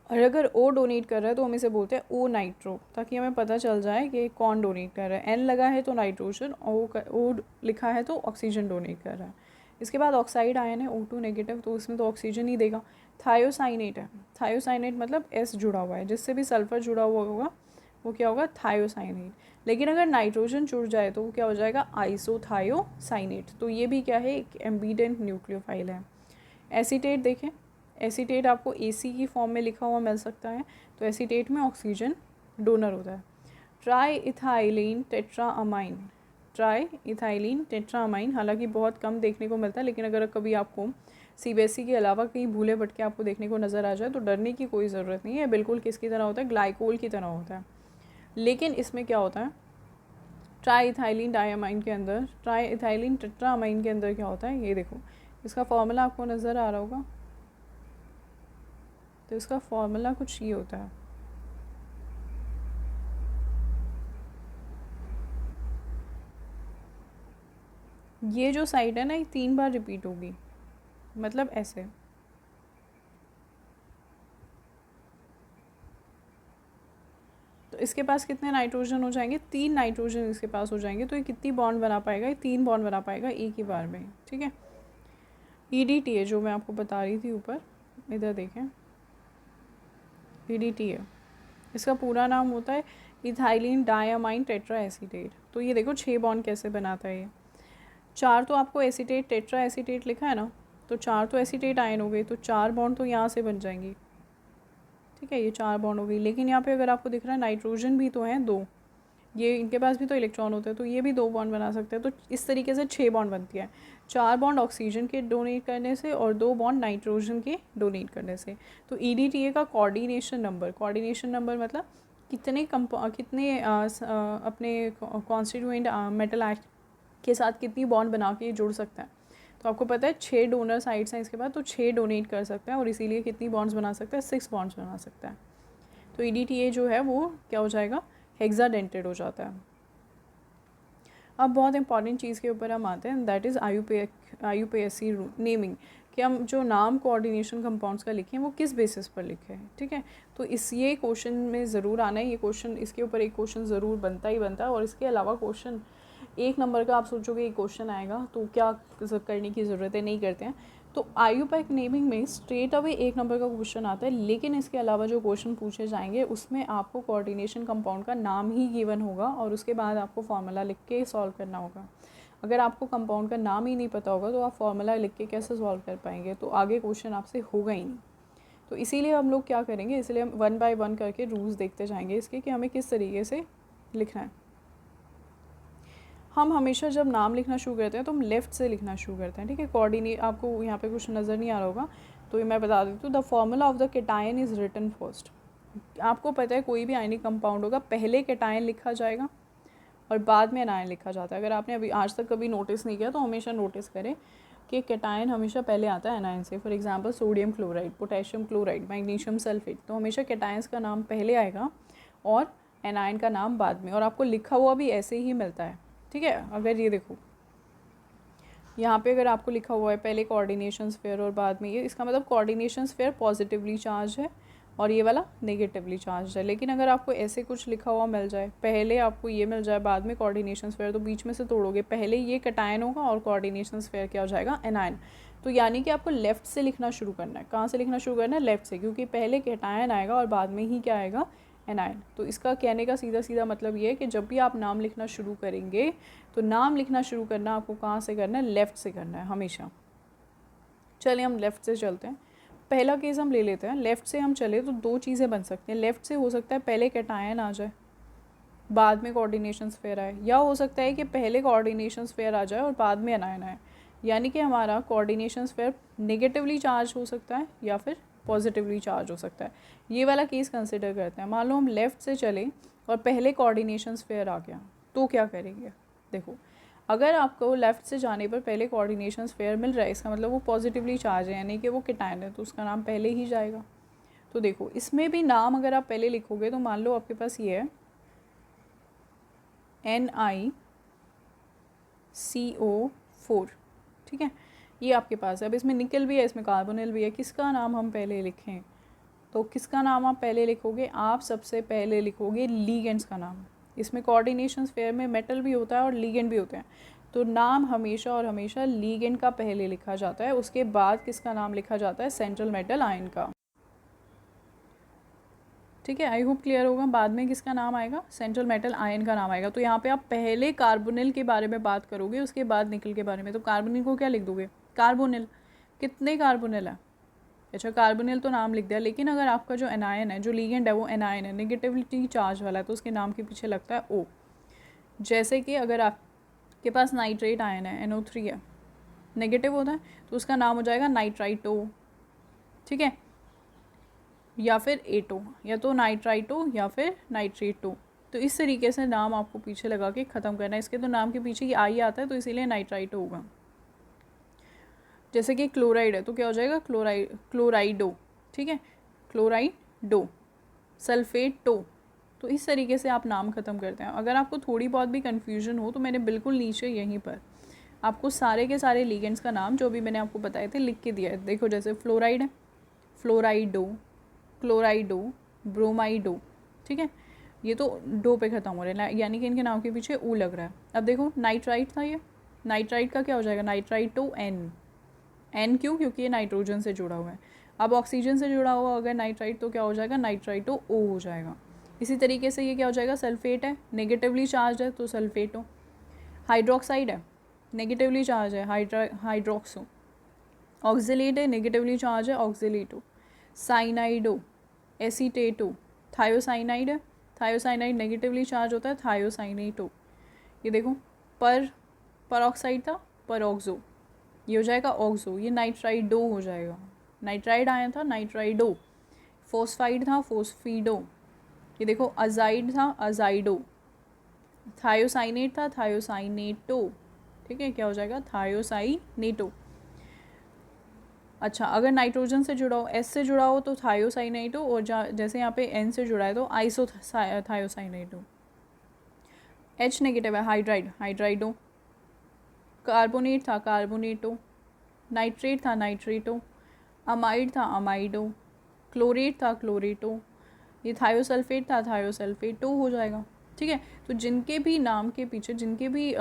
और अगर O डोनेट कर रहा है तो हम इसे बोलते हैं O नाइट्रो, ताकि हमें पता चल जाए कि कौन डोनेट कर रहा है। N लगा है तो नाइट्रोजन, O लिखा है तो ऑक्सीजन डोनेट कर रहा है। इसके बाद ऑक्साइड आयन है O2 नेगेटिव, तो इसमें तो ऑक्सीजन ही देगा। थायोसाइनेट है, थायोसाइनेट मतलब S जुड़ा हुआ है, जिससे भी सल्फर जुड़ा हुआ होगा वो क्या होगा, थायोसाइनेट। लेकिन अगर नाइट्रोजन जुड़ जाए तो वो क्या हो जाएगा, आइसोथायोसाइनेट। तो ये भी क्या है, एक एम्बिडेंट न्यूक्लियोफाइल है। एसीटेट देखें, एसीटेट आपको AC की फॉर्म में लिखा हुआ मिल सकता है, तो एसीटेट में ऑक्सीजन डोनर होता है। ट्राई इथाइलिन टेट्राअमाइन, ट्राई इथाइलिन टेट्राअमाइन हालांकि बहुत कम देखने को मिलता है, लेकिन अगर कभी आपको CBSE के अलावा कहीं भूले भटके आपको देखने को नज़र आ जाए तो डरने की कोई ज़रूरत नहीं है, बिल्कुल किसकी तरह होता है, ग्लाइकोल की तरह होता है। लेकिन इसमें क्या होता है, ट्राई इथाइलिन डाइअमाइन के अंदर, ट्राई इथाइलिन टेट्राअमाइन के अंदर क्या होता है, ये देखो इसका फॉर्मूला आपको नज़र आ रहा होगा। तो इसका फॉर्मूला कुछ ये होता है, ये जो साइड है ना ये 3 बार रिपीट होगी, मतलब ऐसे। तो इसके पास कितने नाइट्रोजन हो जाएंगे, 3 नाइट्रोजन इसके पास हो जाएंगे। तो ये कितनी बॉन्ड बना पाएगा, ये 3 बॉन्ड बना पाएगा एक ही बार में, ठीक है। EDTA जो मैं आपको बता रही थी ऊपर, इधर देखें, EDTA इसका पूरा नाम होता है इथाइलिन डाइअमाइन टेट्रा एसीटेट। तो ये देखो 6 बॉन्ड कैसे बनाता है ये। 4 तो आपको एसीटेट टेट्रा एसीटेट लिखा है ना, तो 4 तो एसीटेट आयन हो गई, तो 4 बॉन्ड तो यहाँ से बन जाएंगी, ठीक है, ये 4 बॉन्ड हो गई। लेकिन यहाँ पे अगर आपको दिख रहा है नाइट्रोजन भी तो हैं 2, ये इनके पास भी तो इलेक्ट्रॉन होते हैं, तो ये भी 2 बॉन्ड बना सकते हैं। तो इस तरीके से 6 बॉन्ड बनती है, 4 बॉन्ड ऑक्सीजन के डोनेट करने से और 2 बॉन्ड नाइट्रोजन के डोनेट करने से। तो EDTA का कोऑर्डिनेशन नंबर मतलब कितने अपने कॉन्स्टिट्यूएंट मेटल के साथ कितनी बॉन्ड बना के जुड़ सकता है। तो आपको पता है 6 डोनर साइड्स हैं इसके बाद, तो 6 डोनेट कर सकता है और इसीलिए कितनी बॉन्ड्स बना सकता है, 6 बॉन्ड्स बना सकता है। तो EDTA जो है वो क्या हो जाएगा, हेक्साडेंटेड हो जाता है। अब बहुत इंपॉर्टेंट चीज़ के ऊपर हम आते हैं, दैट इज़ IUPAC नेमिंग, कि हम जो नाम कोऑर्डिनेशन कंपाउंड्स का लिखे हैं वो किस बेसिस पर लिखे हैं, ठीक है। तो ये क्वेश्चन में ज़रूर आना है, ये क्वेश्चन, इसके ऊपर एक क्वेश्चन ज़रूर बनता ही बनता है। और इसके अलावा क्वेश्चन 1 नंबर का आप सोचोगे ये क्वेश्चन आएगा तो क्या करने की ज़रूरत है, नहीं करते हैं। तो IUPAC नेमिंग में स्ट्रेट अवे 1 नंबर का क्वेश्चन आता है, लेकिन इसके अलावा जो क्वेश्चन पूछे जाएंगे उसमें आपको कोऑर्डिनेशन कंपाउंड का नाम ही गिवन होगा और उसके बाद आपको फार्मूला लिख के सॉल्व करना होगा। अगर आपको कंपाउंड का नाम ही नहीं पता होगा तो आप फार्मूला लिख के कैसे सॉल्व कर पाएंगे, तो आगे क्वेश्चन आपसे होगा ही नहीं। तो इसीलिए हम लोग क्या करेंगे, इसलिए हम 1 बाय 1 करके रूल्स देखते जाएंगे इसके, कि हमें किस तरीके से लिखना है। हम हमेशा जब नाम लिखना शुरू करते हैं तो हम लेफ़्ट से लिखना शुरू करते हैं, ठीक है। कोऑर्डिनेट आपको यहाँ पे कुछ नज़र नहीं आ रहा होगा तो ये मैं बता देती हूँ। The formula of the cation is written first. आपको पता है कोई भी आयनिक कंपाउंड होगा पहले केटायन लिखा जाएगा और बाद में एनायन लिखा जाता है। अगर आपने अभी आज तक कभी नोटिस नहीं किया तो हमेशा नोटिस करें, कि कैटायन हमेशा पहले आता है एनायन से। For example sodium chloride, potassium chloride, magnesium sulphate, तो हमेशा कैटायंस का नाम पहले आएगा और एनायन का नाम बाद में, और आपको लिखा हुआ भी ऐसे ही मिलता है, ठीक है। अगर ये देखो यहाँ पे अगर आपको लिखा हुआ है पहले कोऑर्डिनेशन स्फीयर और बाद में ये, इसका मतलब कोऑर्डिनेशन स्फीयर पॉजिटिवली चार्ज है और ये वाला नेगेटिवली चार्ज है। लेकिन अगर आपको ऐसे कुछ लिखा हुआ मिल जाए, पहले आपको ये मिल जाए बाद में कोऑर्डिनेशन स्फीयर, तो बीच में से तोड़ोगे, पहले ये कैटायन होगा और कोऑर्डिनेशन स्फीयर क्या हो जाएगा, एनायन। तो यानी कि आपको लेफ़्ट से लिखना शुरू करना है। कहाँ से लिखना शुरू करना है, लेफ़्ट से, क्योंकि पहले कैटायन आएगा और बाद में ही क्या आएगा, एनायन। तो इसका कहने का सीधा सीधा मतलब ये है कि जब भी आप नाम लिखना शुरू करेंगे तो नाम लिखना शुरू करना आपको कहाँ से करना है, लेफ़्ट से करना है हमेशा। चलिए हम लेफ़्ट से चलते हैं। पहला केस हम ले लेते हैं, लेफ़्ट से हम चले तो दो चीज़ें बन सकती हैं। लेफ़्ट से हो सकता है पहले कैटायन आ जाए बाद में कोऑर्डिनेशन स्फीयर आए, या हो सकता है कि पहले कोऑर्डिनेशन स्फीयर आ जाए और बाद में एनायन आए। यानी कि हमारा कोऑर्डिनेशन स्फीयर नेगेटिवली चार्ज हो सकता है या फिर पॉजिटिवली चार्ज हो सकता है। ये वाला केस कंसिडर करते हैं। मान लो हम लेफ़्ट से चले और पहले कोऑर्डिनेशन स्फीयर आ गया, तो क्या करेंगे। देखो, अगर आपको लेफ़्ट से जाने पर पहले कोऑर्डिनेशन स्फीयर मिल रहा है, इसका मतलब वो पॉजिटिवली चार्ज है, यानी कि वो कैटायन है, तो उसका नाम पहले ही जाएगा। तो देखो इसमें भी नाम अगर आप पहले लिखोगे तो मान लो आपके पास ये है NiCO4, ठीक है, ये आपके पास है। अब इसमें निकल भी है, इसमें कार्बोनिल भी है, किसका नाम हम पहले लिखें। तो किसका नाम आप पहले लिखोगे, आप सबसे पहले लिखोगे लीगेंड्स का नाम। इसमें कोऑर्डिनेशन स्फीयर में मेटल भी होता है और लीगेंड भी होते हैं, तो नाम हमेशा और हमेशा लीगेंड का पहले लिखा जाता है। उसके बाद किसका नाम लिखा जाता है, सेंट्रल मेटल आयन का, ठीक है। आई होप क्लियर होगा। बाद में किसका नाम आएगा, सेंट्रल मेटल आयन का नाम आएगा। तो यहाँ पे आप पहले कार्बोनिल के बारे में बात करोगे, उसके बाद निकल के बारे में। तो कार्बोनिल को क्या लिख दोगे, कार्बोनिल। कितने कार्बोनिल है, अच्छा कार्बोनिल तो नाम लिख दिया, लेकिन अगर आपका जो एनायन है, जो लीगेंड है वो एनायन है, नेगेटिविटी चार्ज वाला है, तो उसके नाम के पीछे लगता है ओ। जैसे कि अगर आपके पास नाइट्रेट आयन है, NO3 है, नेगेटिव होता है, तो उसका नाम हो जाएगा नाइट्राइटो, ठीक है, या फिर एटो, या तो नाइट्राइटो या फिर नाइट्रेटो। तो इस तरीके से नाम आपको पीछे लगा के ख़त्म करना है। इसके तो नाम के पीछे ही आई आता है, तो इसीलिए नाइट्राइटो होगा। जैसे कि क्लोराइड है तो क्या हो जाएगा, क्लोराइडो, ठीक है, क्लोराइडो, सल्फेटो। तो इस तरीके से आप नाम ख़त्म करते हैं। अगर आपको थोड़ी बहुत भी कन्फ्यूजन हो तो मैंने बिल्कुल नीचे यहीं पर आपको सारे के सारे लीगेंड्स का नाम जो भी मैंने आपको बताए थे लिख के दिया है। देखो जैसे फ्लोराइड है, फ्लोराइडो, क्लोराइडो, ब्रोमाइडो, ठीक है, ये तो डो पे ख़त्म हो रहे हैं, यानी कि इनके नाम के पीछे ऊ लग रहा है। अब देखो नाइट्राइट था, ये नाइट्राइट का क्या हो जाएगा, नाइट्राइटो एन क्यों, क्योंकि ये नाइट्रोजन से जुड़ा हुआ है। अब ऑक्सीजन से जुड़ा हुआ अगर नाइट्राइट तो क्या हो जाएगा, नाइट्राइटो ओ हो जाएगा। इसी तरीके से ये क्या हो जाएगा, सल्फेट है, नेगेटिवली चार्ज है तो सल्फेटो। हाइड्रोक्साइड है, नेगेटिवली चार्ज है, हाइड्रोक्सो। ऑक्जिलेट है, नेगेटिवली चार्ज है, ऑक्जिलेटो। साइनाइडो, एसीटेटो। थायोसाइनाइड है, थायोसाइनाइड नेगेटिवली चार्ज होता है, थायोसाइनेटो। ये देखो परऑक्साइड था, परऑक्सो, ये हो जाएगा ऑक्सो, ये नाइट्राइडो हो जाएगा। नाइट्राइड आया था, नाइट्राइडो। फोस्फाइड था, फोस्फीडो। ये देखो अजाइड था, अजाइडो। थायोसाइनेट था, थायोसाइनेटो, ठीक है, क्या हो जाएगा, थायोसाइनेटो। अच्छा अगर नाइट्रोजन से जुड़ा हो, एस से जुड़ा हो तो थायोसाइनेटो, और जैसे यहाँ पे एन से जुड़ा है तो आइसो थायोसाइनेटो। एच नेगेटिव है, हाइड्राइड, हाइड्राइडो। कार्बोनेट था, कार्बोनेटो। नाइट्रेट था, नाइट्रेटो। अमाइड था, अमाइडो। क्लोरेट था, क्लोरेटो। ये थायोसल्फेट था, थायोसल्फेटो हो जाएगा, ठीक है। तो जिनके भी नाम के पीछे, जिनके भी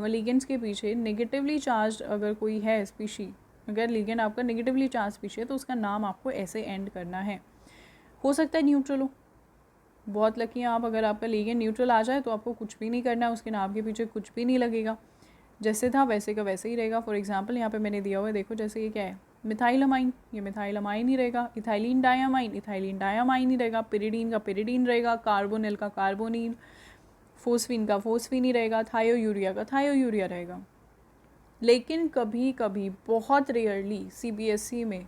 लीगेंड्स के पीछे नेगेटिवली चार्ज अगर कोई है स्पीशी, अगर लीगेंड आपका नेगेटिवली चार्ज स्पीशी है तो उसका नाम आपको ऐसे एंड करना है। हो सकता है न्यूट्रल हो, बहुत लकी हैं आप, अगर आपका लीगेंड न्यूट्रल आ जाए तो आपको कुछ भी नहीं करना है, उसके नाम के पीछे कुछ भी नहीं लगेगा, जैसे था वैसे का वैसे ही रहेगा। फॉर एग्जांपल यहाँ पे मैंने दिया हुआ है, देखो जैसे ये क्या है, मिथाइलमाइन, ये मिथाइलमाइन ही रहेगा। इथाइलिन डायामाइन, इथाइलिन डायामाइन ही रहेगा। पिरिडीन का पिरिडीन रहेगा, कार्बोनिल का कार्बोनिल, फोस्फीन का फोस्फीन ही रहेगा, थायोयूरिया का थायोयूरिया रहेगा। लेकिन कभी कभी बहुत रेयरली CBSE में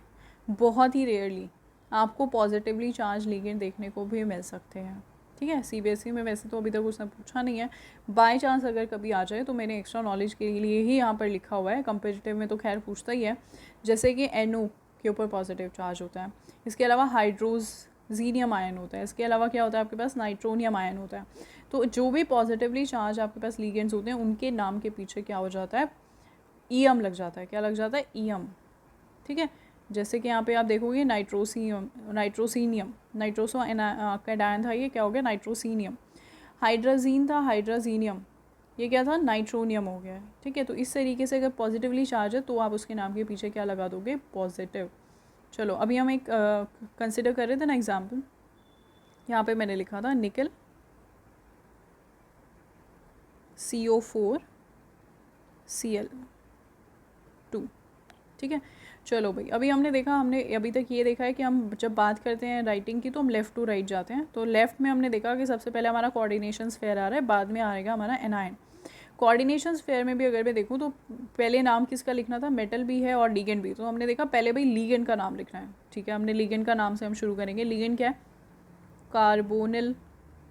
बहुत ही रेयरली आपको पॉजिटिवली चार्ज लीगेंड देखने को भी मिल सकते हैं। ठीक है। CBSE में वैसे तो अभी तक उसने पूछा नहीं है, बाय चांस अगर कभी आ जाए तो मैंने एक्स्ट्रा नॉलेज के लिए ही यहाँ पर लिखा हुआ है। कंपेटिटिव में तो खैर पूछता ही है, जैसे कि NO के ऊपर पॉजिटिव चार्ज होता है, इसके अलावा हाइड्रोजीनियम आयन होता है, इसके अलावा क्या होता है आपके पास, नाइट्रोनियम आयन होता है। तो जो भी पॉजिटिवली चार्ज आपके पास लिगेंड्स होते हैं उनके नाम के पीछे क्या हो जाता है, ईएम लग जाता है। क्या लग जाता है, ईएम। ठीक है, जैसे कि यहाँ पे आप देखोगे नाइट्रोसीनियम नाइट्रोसो आपका डायन था, ये क्या हो गया, नाइट्रोसीनियम। हाइड्राजीन था, हाइड्राजीनियम, ये क्या था, नाइट्रोनियम हो गया। ठीक है, तो इस तरीके से अगर पॉजिटिवली चार्ज है तो आप उसके नाम के पीछे क्या लगा दोगे, पॉजिटिव। चलो अभी हम एक कंसिडर कर रहे थे ना एग्जाम्पल, यहाँ पे मैंने लिखा था निकल CO4 Cl2। ठीक है, चलो भाई अभी हमने देखा, हमने अभी तक ये देखा है कि हम जब बात करते हैं राइटिंग की तो हम लेफ़्ट टू राइट जाते हैं। तो लेफ़्ट में हमने देखा कि सबसे पहले हमारा कोऑर्डिनेशन स्फीयर आ रहा है, बाद में आएगा हमारा एनायन। कोऑर्डिनेशन स्फीयर में भी अगर मैं देखूँ तो पहले नाम किसका लिखना था, मेटल भी है और लीगेंड भी। तो हमने देखा पहले भाई लीगेंड का नाम लिखना है। ठीक है, हमने लीगेंड का नाम से हम शुरू करेंगे। लीगेंड क्या है, कार्बोनिल।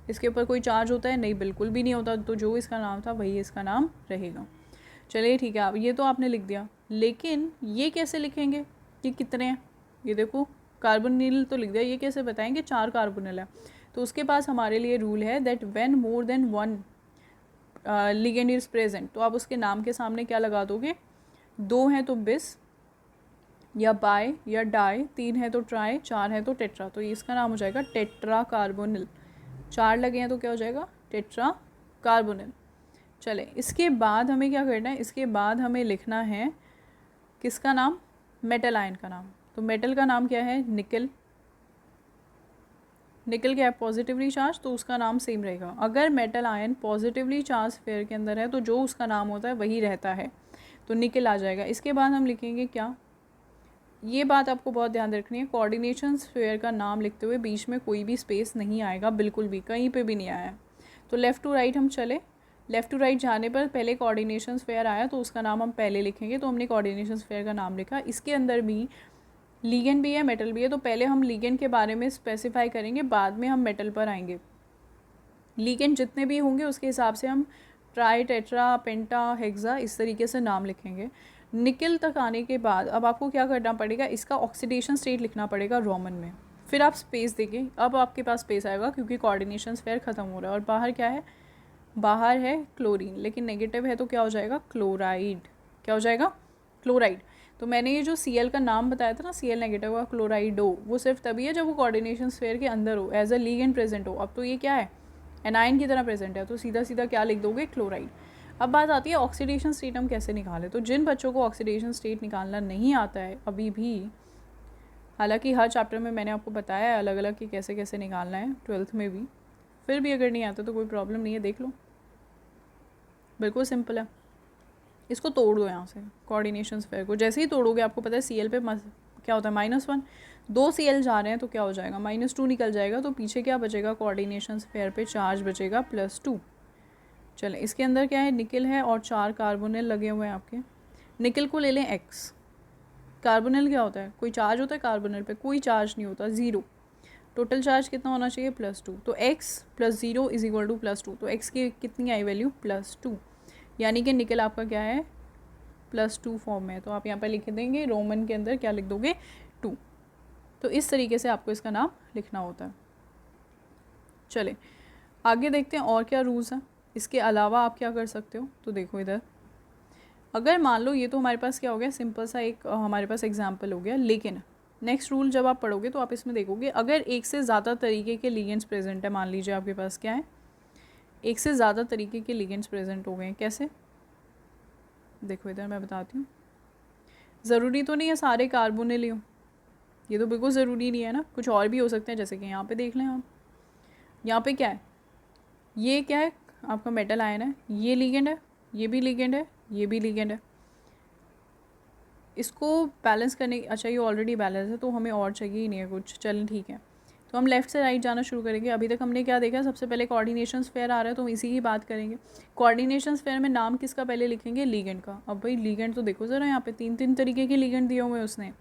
इसके ऊपर कोई चार्ज होता है, नहीं, बिल्कुल भी नहीं होता। तो जो इसका नाम था वही इसका नाम रहेगा। चलिए ठीक है, अब ये तो आपने लिख दिया, लेकिन ये कैसे लिखेंगे, ये कितने हैं, ये देखो कार्बोनिल तो लिख दिया, ये कैसे बताएंगे 4 कार्बोनिल है। तो उसके पास हमारे लिए रूल है that when more than 1 ligand is present, तो आप उसके नाम के सामने क्या लगा दोगे, 2 हैं तो बिस या बाय या डाई, 3 है तो ट्राई, 4 है तो टेट्रा। तो ये इसका नाम हो जाएगा टेट्रा कार्बोनिल। 4 लगे हैं तो क्या हो जाएगा, टेट्रा कार्बोनिल। चले इसके बाद हमें क्या करना है, इसके बाद हमें लिखना है किसका नाम, मेटल आयन का नाम। तो मेटल का नाम क्या है, निकल। निकल क्या है, पॉजिटिवली चार्ज, तो उसका नाम सेम रहेगा। अगर metal ion positively charge sphere के अंदर है तो जो उसका नाम होता है वही रहता है, तो निकल आ जाएगा। इसके बाद हम लिखेंगे क्या, ये बात आपको बहुत ध्यान रखनी है, कोऑर्डिनेशन स्फीयर का नाम लिखते हुए बीच में कोई भी स्पेस नहीं आएगा, बिल्कुल भी, कहीं पे भी नहीं आया है। तो लेफ़्ट टू राइट हम चले, लेफ़्ट टू राइट जाने पर पहले कोऑर्डिनेशन स्फीयर आया तो उसका नाम हम पहले लिखेंगे। तो हमने कोऑर्डिनेशन स्फीयर का नाम लिखा, इसके अंदर भी लीगेंड भी है, मेटल भी है। तो पहले हम लीगेंड के बारे में स्पेसिफाई करेंगे, बाद में हम मेटल पर आएंगे। लीगेंड जितने भी होंगे उसके हिसाब से हम ट्राई, टेट्रा, पेंटा, हेक्सा इस तरीके से नाम लिखेंगे। निकल तक आने के बाद अब आपको क्या करना पड़ेगा, इसका ऑक्सीडेशन स्टेट लिखना पड़ेगा रोमन में। फिर आप स्पेस देंगे, अब आपके पास स्पेस आएगा क्योंकि कोऑर्डिनेशन स्फीयर ख़त्म हो रहा है। और बाहर क्या है, बाहर है क्लोरीन, लेकिन नेगेटिव है तो क्या हो जाएगा, क्लोराइड। क्या हो जाएगा, क्लोराइड। तो मैंने ये जो Cl का नाम बताया था ना, Cl नेगेटिव का क्लोराइडो, वो सिर्फ तभी है जब वो कोऑर्डिनेशन स्फीयर के अंदर हो, एज अ लीगेंड प्रेजेंट हो। अब तो ये क्या है, एनायन की तरह प्रेजेंट है, तो सीधा सीधा क्या लिख दोगे, क्लोराइड। अब बात आती है ऑक्सीडेशन स्टेट हम कैसे निकालें। तो जिन बच्चों को ऑक्सीडेशन स्टेट निकालना नहीं आता है अभी भी, हालांकि हर चैप्टर में मैंने आपको बताया है अलग अलग कि कैसे कैसे निकालना है, 12th में भी, फिर भी अगर नहीं आता तो कोई प्रॉब्लम नहीं है, देख लो, बिल्कुल सिंपल है। इसको तोड़ दो यहाँ से, कोऑर्डिनेशन स्फीयर को जैसे ही तोड़ोगे आपको पता है Cl पे क्या होता है, -1, 2 Cl जा रहे हैं तो क्या हो जाएगा, -2 निकल जाएगा। तो पीछे क्या बचेगा, कोऑर्डिनेशन स्फीयर पे चार्ज बचेगा +2। चलें इसके अंदर क्या है, निकल है और 4 कार्बोनिल लगे हुए हैं आपके। निकल को ले लें X। कार्बोनिल क्या होता है, कोई चार्ज होता है कार्बोनिल पे, कोई चार्ज नहीं होता, 0। टोटल चार्ज कितना होना चाहिए, +2। तो X + 0 = +2। तो X की कितनी आई वैल्यू, +2, यानी कि निकल आपका क्या है, +2 फॉर्म में है। तो आप यहाँ पर लिख देंगे रोमन के अंदर क्या लिख दोगे, 2। तो इस तरीके से आपको इसका नाम लिखना होता है। चले आगे देखते हैं और क्या रूल्स हैं, इसके अलावा आप क्या कर सकते हो। तो देखो इधर, अगर मान लो ये तो हमारे पास क्या हो गया, सिंपल सा एक हमारे पास एग्जाम्पल हो गया, लेकिन नेक्स्ट रूल जब आप पढ़ोगे तो आप इसमें देखोगे अगर एक से ज़्यादा तरीके के लिगेंड्स प्रेजेंट है, मान लीजिए आपके पास क्या है, एक से ज़्यादा तरीके के लिगेंड्स प्रेजेंट हो गए हैं, कैसे, देखो इधर मैं बताती हूँ। ज़रूरी तो नहीं है सारे कार्बोनिल ही हो, ये तो बिल्कुल ज़रूरी नहीं है ना, कुछ और भी हो सकते हैं। जैसे कि यहाँ पे देख लें आप, यहाँ पे क्या है, ये क्या है आपका मेटल आयन है, ये लिगेंड है, ये भी लिगेंड है, ये भी लिगेंड है। इसको बैलेंस करने, अच्छा ये ऑलरेडी बैलेंस है तो हमें और चाहिए ही नहीं है कुछ, चलें ठीक है। तो हम लेफ़्ट से राइट जाना शुरू करेंगे। अभी तक हमने क्या देखा, सबसे पहले कोऑर्डिनेशन स्फीयर आ रहा है तो हम इसी की बात करेंगे। कोऑर्डिनेशन स्फीयर में नाम किसका पहले लिखेंगे, लिगेंड का। अब भाई लिगेंड तो देखो ज़रा, यहाँ पे 3 तरीके के लिगेंड दिए हुए हैं उसने,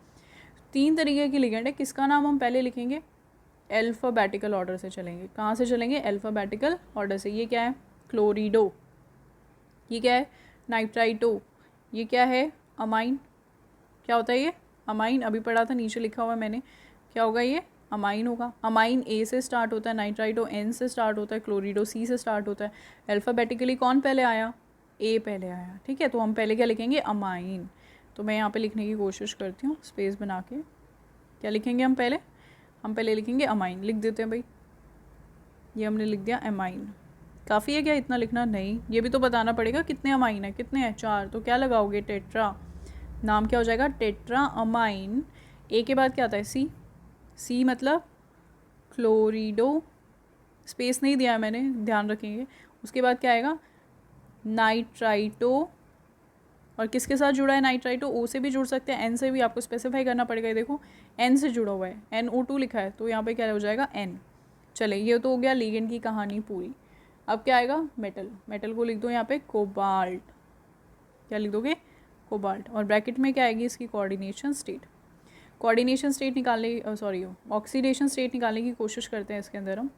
3 तरीके के लिगेंड है, किसका नाम हम पहले लिखेंगे, अल्फ़ाबेटिकल ऑर्डर से चलेंगे। कहाँ से चलेंगे? अल्फ़ाबेटिकल ऑर्डर से। ये क्या है? क्लोरिडो। ये क्या है? नाइट्राइटो। ये क्या है? अमाइन। क्या होता है ये? अमाइन। अभी पढ़ा था, नीचे लिखा हुआ है मैंने। क्या होगा ये? अमाइन होगा। अमाइन ए से स्टार्ट होता है, नाइट्राइटो एन से स्टार्ट होता है, क्लोरिडो सी से स्टार्ट होता है। अल्फ़ाबेटिकली कौन पहले आया? ए पहले आया। ठीक है, तो हम पहले क्या लिखेंगे? अमाइन। तो मैं यहाँ पे लिखने की कोशिश करती हूँ स्पेस बना के। क्या लिखेंगे हम पहले? हम पहले लिखेंगे अमाइन। लिख देते हैं भाई, ये हमने लिख दिया अमाइन। काफ़ी है क्या इतना लिखना? नहीं, ये भी तो बताना पड़ेगा कितने अमाइन है। कितने हैं? 4। तो क्या लगाओगे? टेट्रा। नाम क्या हो जाएगा? Tetra amine. ए के बाद क्या आता है? सी। सी मतलब क्लोरिडो। स्पेस नहीं दिया है मैंने, ध्यान रखेंगे। उसके बाद क्या आएगा? नाइट्राइटो। और किसके साथ जुड़ा है नाइट्राइटो? ओ से भी जुड़ सकते हैं, एन से भी। आपको स्पेसिफाई करना पड़ेगा। ये देखो एन से जुड़ा हुआ है, NO2 लिखा है, तो यहाँ पे क्या हो जाएगा? एन। चले, ये तो हो गया लिगेंड की कहानी पूरी। अब क्या आएगा? मेटल। मेटल को लिख दो यहाँ पे कोबाल्ट। क्या लिख दोगे? कोबाल्ट। और ब्रैकेट में क्या आएगी इसकी? Coordination state. कोऑर्डिनेशन स्टेट निकालने, सॉरी ऑक्सीडेशन स्टेट निकालने की कोशिश करते हैं इसके अंदर हम।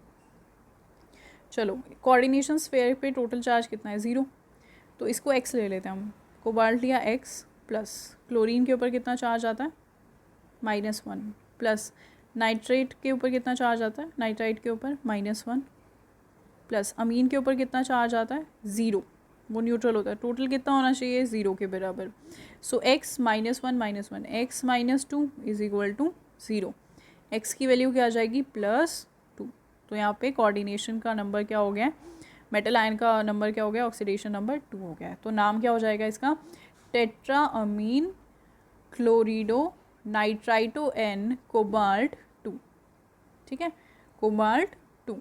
चलो, कोऑर्डिनेशन स्फेयर पे टोटल चार्ज कितना है? 0। तो इसको x ले लेते हैं हम। कोबाल्ट लिया x प्लस क्लोरीन के ऊपर कितना चार्ज आता है? -1 प्लस नाइट्रेट के ऊपर कितना चार्ज आता है? नाइट्राइट के ऊपर -1 प्लस अमीन के ऊपर कितना चार्ज आता है? 0। वो न्यूट्रल होता है। टोटल कितना होना चाहिए? 0 के बराबर। सो x -1 x -2 is equal to 0। x की वैल्यू क्या आ जाएगी? +2। तो यहाँ पे कोऑर्डिनेशन का नंबर क्या हो गया? मेटल आयन का नंबर क्या हो गया? ऑक्सीडेशन नंबर 2 हो गया है। तो नाम क्या हो जाएगा इसका? Tetra amine क्लोरिडो nitrito N cobalt 2। ठीक है, कोबाल्ट 2।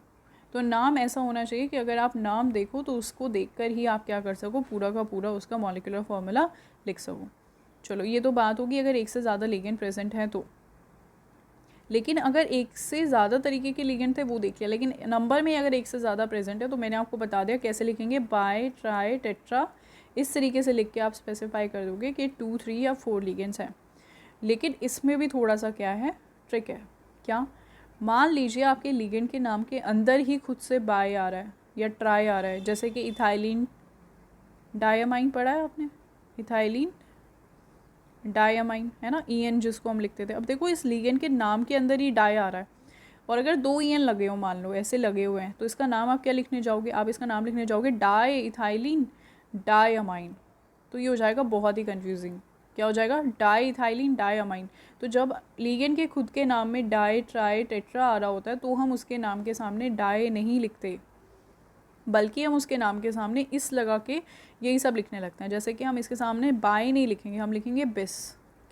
तो नाम ऐसा होना चाहिए कि अगर आप नाम देखो तो उसको देखकर ही आप क्या कर सको? पूरा का पूरा उसका मॉलिक्यूलर फॉर्मूला लिख सको। चलो, ये तो बात होगी अगर एक से ज़्यादा लिगेंड प्रेजेंट है तो। लेकिन अगर एक से ज़्यादा तरीके के लिगेंड थे वो देख लिया, लेकिन नंबर में अगर एक से ज़्यादा प्रेजेंट है तो मैंने आपको बता दिया कैसे लिखेंगे। बाय ट्राई टेट्रा, इस तरीके से लिख के आप स्पेसिफाई कर दोगे कि 2, 3 या 4 लिगेंड्स हैं। लेकिन इसमें भी थोड़ा सा क्या है? ट्रिक है। क्या? मान लीजिए आपके लिगेंड के नाम के अंदर ही खुद से बाय आ रहा है या ट्राई आ रहा है, जैसे कि इथाइलिन डायमाइन पढ़ा है आपने? इथाइलिन डायमाइन है ना, EN जिसको हम लिखते थे। अब देखो इस लिगेंड के नाम के अंदर ही डाई आ रहा है, और अगर 2 EN लगे हो, मान लो ऐसे लगे हुए हैं, तो इसका नाम आप क्या लिखने जाओगे? आप इसका नाम लिखने जाओगे डाई इथाइलिन डायमाइन। तो ये हो जाएगा बहुत ही कन्फ्यूजिंग। क्या हो जाएगा? Di ethylene diamine. तो जब लिगेंड के खुद के नाम में डाई ट्राई टेट्रा आ रहा होता है तो हम उसके नाम के सामने डाई नहीं लिखते, बल्कि हम उसके नाम के सामने इस लगा के यही सब लिखने लगते हैं। जैसे कि हम इसके सामने बाय नहीं लिखेंगे, हम लिखेंगे बिस।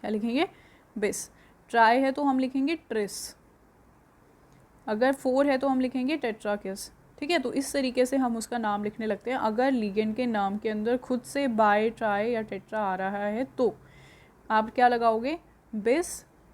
क्या लिखेंगे? बिस। ट्राई है तो हम लिखेंगे ट्रिस। अगर 4 है तो हम लिखेंगे टेट्राकिस। ठीक है, तो इस तरीके से हम उसका नाम लिखने लगते हैं। अगर लिगेंड के नाम के अंदर खुद से बाय ट्राई या टेट्रा आ रहा है तो आप क्या लगाओगे? बिस,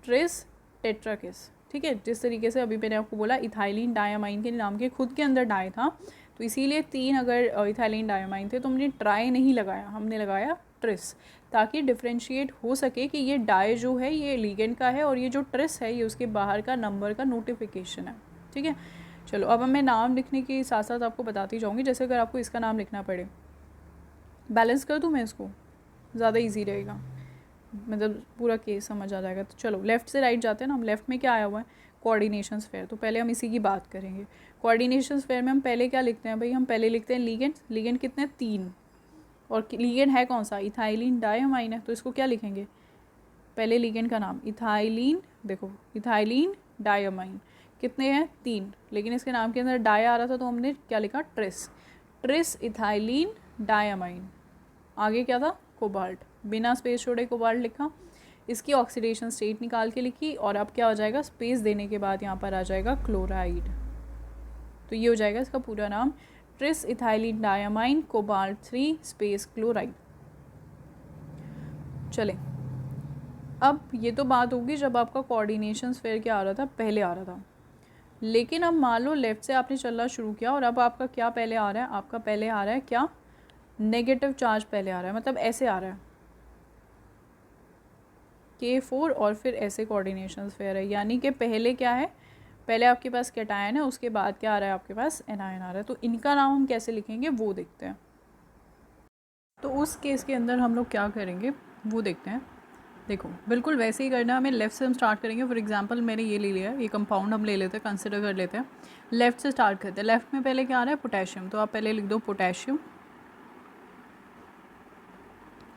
ट्रिस, टेट्राकिस। ठीक है, जिस तरीके से अभी मैंने आपको बोला इथाइलिन डायमाइन के नाम के खुद के अंदर डाई था, तो इसीलिए 3 अगर इथाइलिन डायमाइन थे तो हमने ट्राई नहीं लगाया, हमने लगाया ट्रिस, ताकि डिफ्रेंशिएट हो सके कि ये डाई जो है ये लिगेंड का है और ये जो ट्रिस है ये उसके बाहर का नंबर का नोटिफिकेशन है। ठीक है, चलो अब मैं नाम लिखने के साथ साथ आपको बताती जाऊँगी। जैसे अगर आपको इसका नाम लिखना पड़े, बैलेंस कर दूँ मैं इसको, ज़्यादा ईजी रहेगा, मतलब पूरा केस समझ आ जाएगा। तो चलो लेफ़्ट से राइट जाते हैं ना। हम लेफ़्ट में क्या आया हुआ है? Coordination sphere. तो पहले हम इसी की बात करेंगे। कोऑर्डिनेशन स्फेयर में हम पहले क्या लिखते हैं भाई? हम पहले लिखते हैं लिगेंड। लिगेंड कितने? 3। और लिगेंड है कौन सा? इथाइलिन डायमाइन है, तो इसको क्या लिखेंगे? पहले लिगेंड का नाम इथाइलिन, देखो इथाइलिन डायमाइन कितने हैं? 3। लेकिन इसके नाम के अंदर डाई आ रहा था तो हमने क्या लिखा? ट्रिस। Tris ethylene diamine. आगे क्या था? कोबाल्ट। बिना स्पेस छोड़े कोबाल्ट लिखा, इसकी ऑक्सीडेशन स्टेट निकाल के लिखी, और अब क्या हो जाएगा? स्पेस देने के बाद यहाँ पर आ जाएगा क्लोराइड। तो ये हो जाएगा इसका पूरा नाम, tris ethylene diamine cobalt 3 space chloride. चले, अब ये तो बात होगी जब आपका कोऑर्डिनेशन स्फेयर क्या आ रहा था? पहले आ रहा था। लेकिन अब मान लो लेफ़्ट से आपने चलना शुरू किया और अब आपका क्या पहले आ रहा है? आपका पहले आ रहा है क्या? नेगेटिव चार्ज पहले आ रहा है, मतलब ऐसे आ रहा है K4 और फिर ऐसे कोऑर्डिनेशन स्फेयर है, यानी कि पहले क्या है? पहले आपके पास कैटायन है, उसके बाद क्या आ रहा है आपके पास एनायन आ रहा है। तो इनका नाम हम कैसे लिखेंगे वो देखते हैं। तो उस केस के अंदर हम लोग क्या करेंगे वो देखते हैं। देखो बिल्कुल वैसे ही करना है हमें। लेफ़्ट से हम स्टार्ट करेंगे। फॉर एग्जांपल मैंने ये ले लिया है, ये कंपाउंड हम ले लेते हैं, कंसिडर कर लेते हैं। लेफ़्ट से स्टार्ट करते हैं। लेफ़्ट में पहले क्या आ रहा है पोटेशियम, तो आप पहले लिख दो पोटेशियम।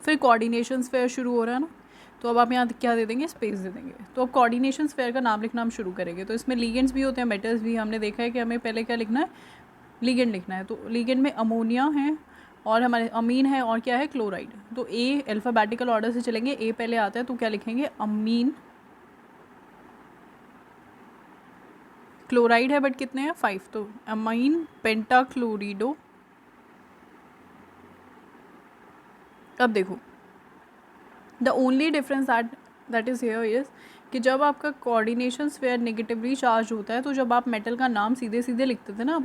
फिर कोऑर्डिनेशन स्फेयर शुरू हो रहा है ना, तो अब आप यहाँ क्या दे देंगे, स्पेस दे देंगे। तो अब कोऑर्डिनेशन स्फेयर का नाम लिखना हम शुरू करेंगे। तो इसमें लिगेंड्स भी होते हैं, मेटल्स भी। हमने देखा है कि हमें पहले क्या लिखना है, लिगेंड लिखना है। तो लिगेंड में अमोनिया है और हमारे अमीन है और क्या है क्लोराइड। तो ए अल्फ़ाबेटिकल ऑर्डर से चलेंगे, ए पहले आता है तो क्या लिखेंगे अमीन। क्लोराइड है बट कितने हैं 5, तो अमीन पेंटाक्लोरिडो। अब देखो the only difference that is here is कि जब आपका कोऑर्डिनेशन स्फेयर नेगेटिवली चार्ज होता है, तो जब आप मेटल का नाम सीधे सीधे लिखते थे ना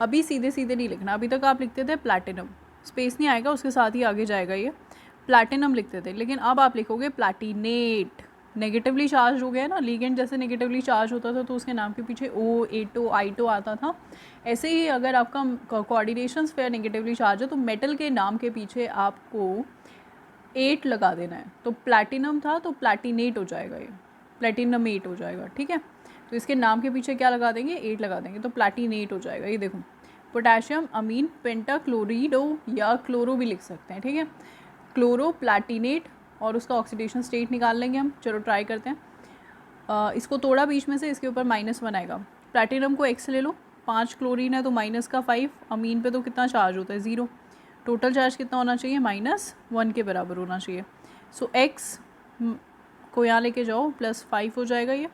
अभी सीधे सीधे नहीं लिखना। अभी तक आप लिखते थे प्लैटिनम, स्पेस नहीं आएगा, उसके साथ ही आगे जाएगा ये, प्लैटिनम लिखते थे। लेकिन अब आप लिखोगे प्लैटिनेट। नेगेटिवली चार्ज हो गया ना, लिगेंड जैसे नेगेटिवली चार्ज होता था तो उसके नाम के पीछे ओ, एटो, आइटो आता था। ऐसे ही अगर आपका कोऑर्डिनेशन स्फेयर नेगेटिवली चार्ज है तो मेटल के नाम के पीछे आपको 8 लगा देना है। तो प्लैटिनम था तो प्लैटिनेट हो जाएगा, ये प्लैटिनमेट हो जाएगा। ठीक है, तो इसके नाम के पीछे क्या लगा देंगे 8 लगा देंगे, तो प्लैटिनेट हो जाएगा। ये देखो पोटेशियम अमीन पेंटाक्लोरिडो या क्लोरो भी लिख सकते हैं। ठीक है, क्लोरो प्लैटिनेट और उसका ऑक्सीडेशन स्टेट निकाल लेंगे हम। चलो ट्राई करते हैं। इसको तोड़ा बीच में से, इसके ऊपर -1 आएगा। प्लैटिनम को x ले लो, 5 क्लोरीन है तो -5, अमीन पे तो कितना चार्ज होता है 0। टोटल चार्ज कितना होना चाहिए -1 के बराबर होना चाहिए। सो x को यहाँ लेके जाओ +5 हो जाएगा ये।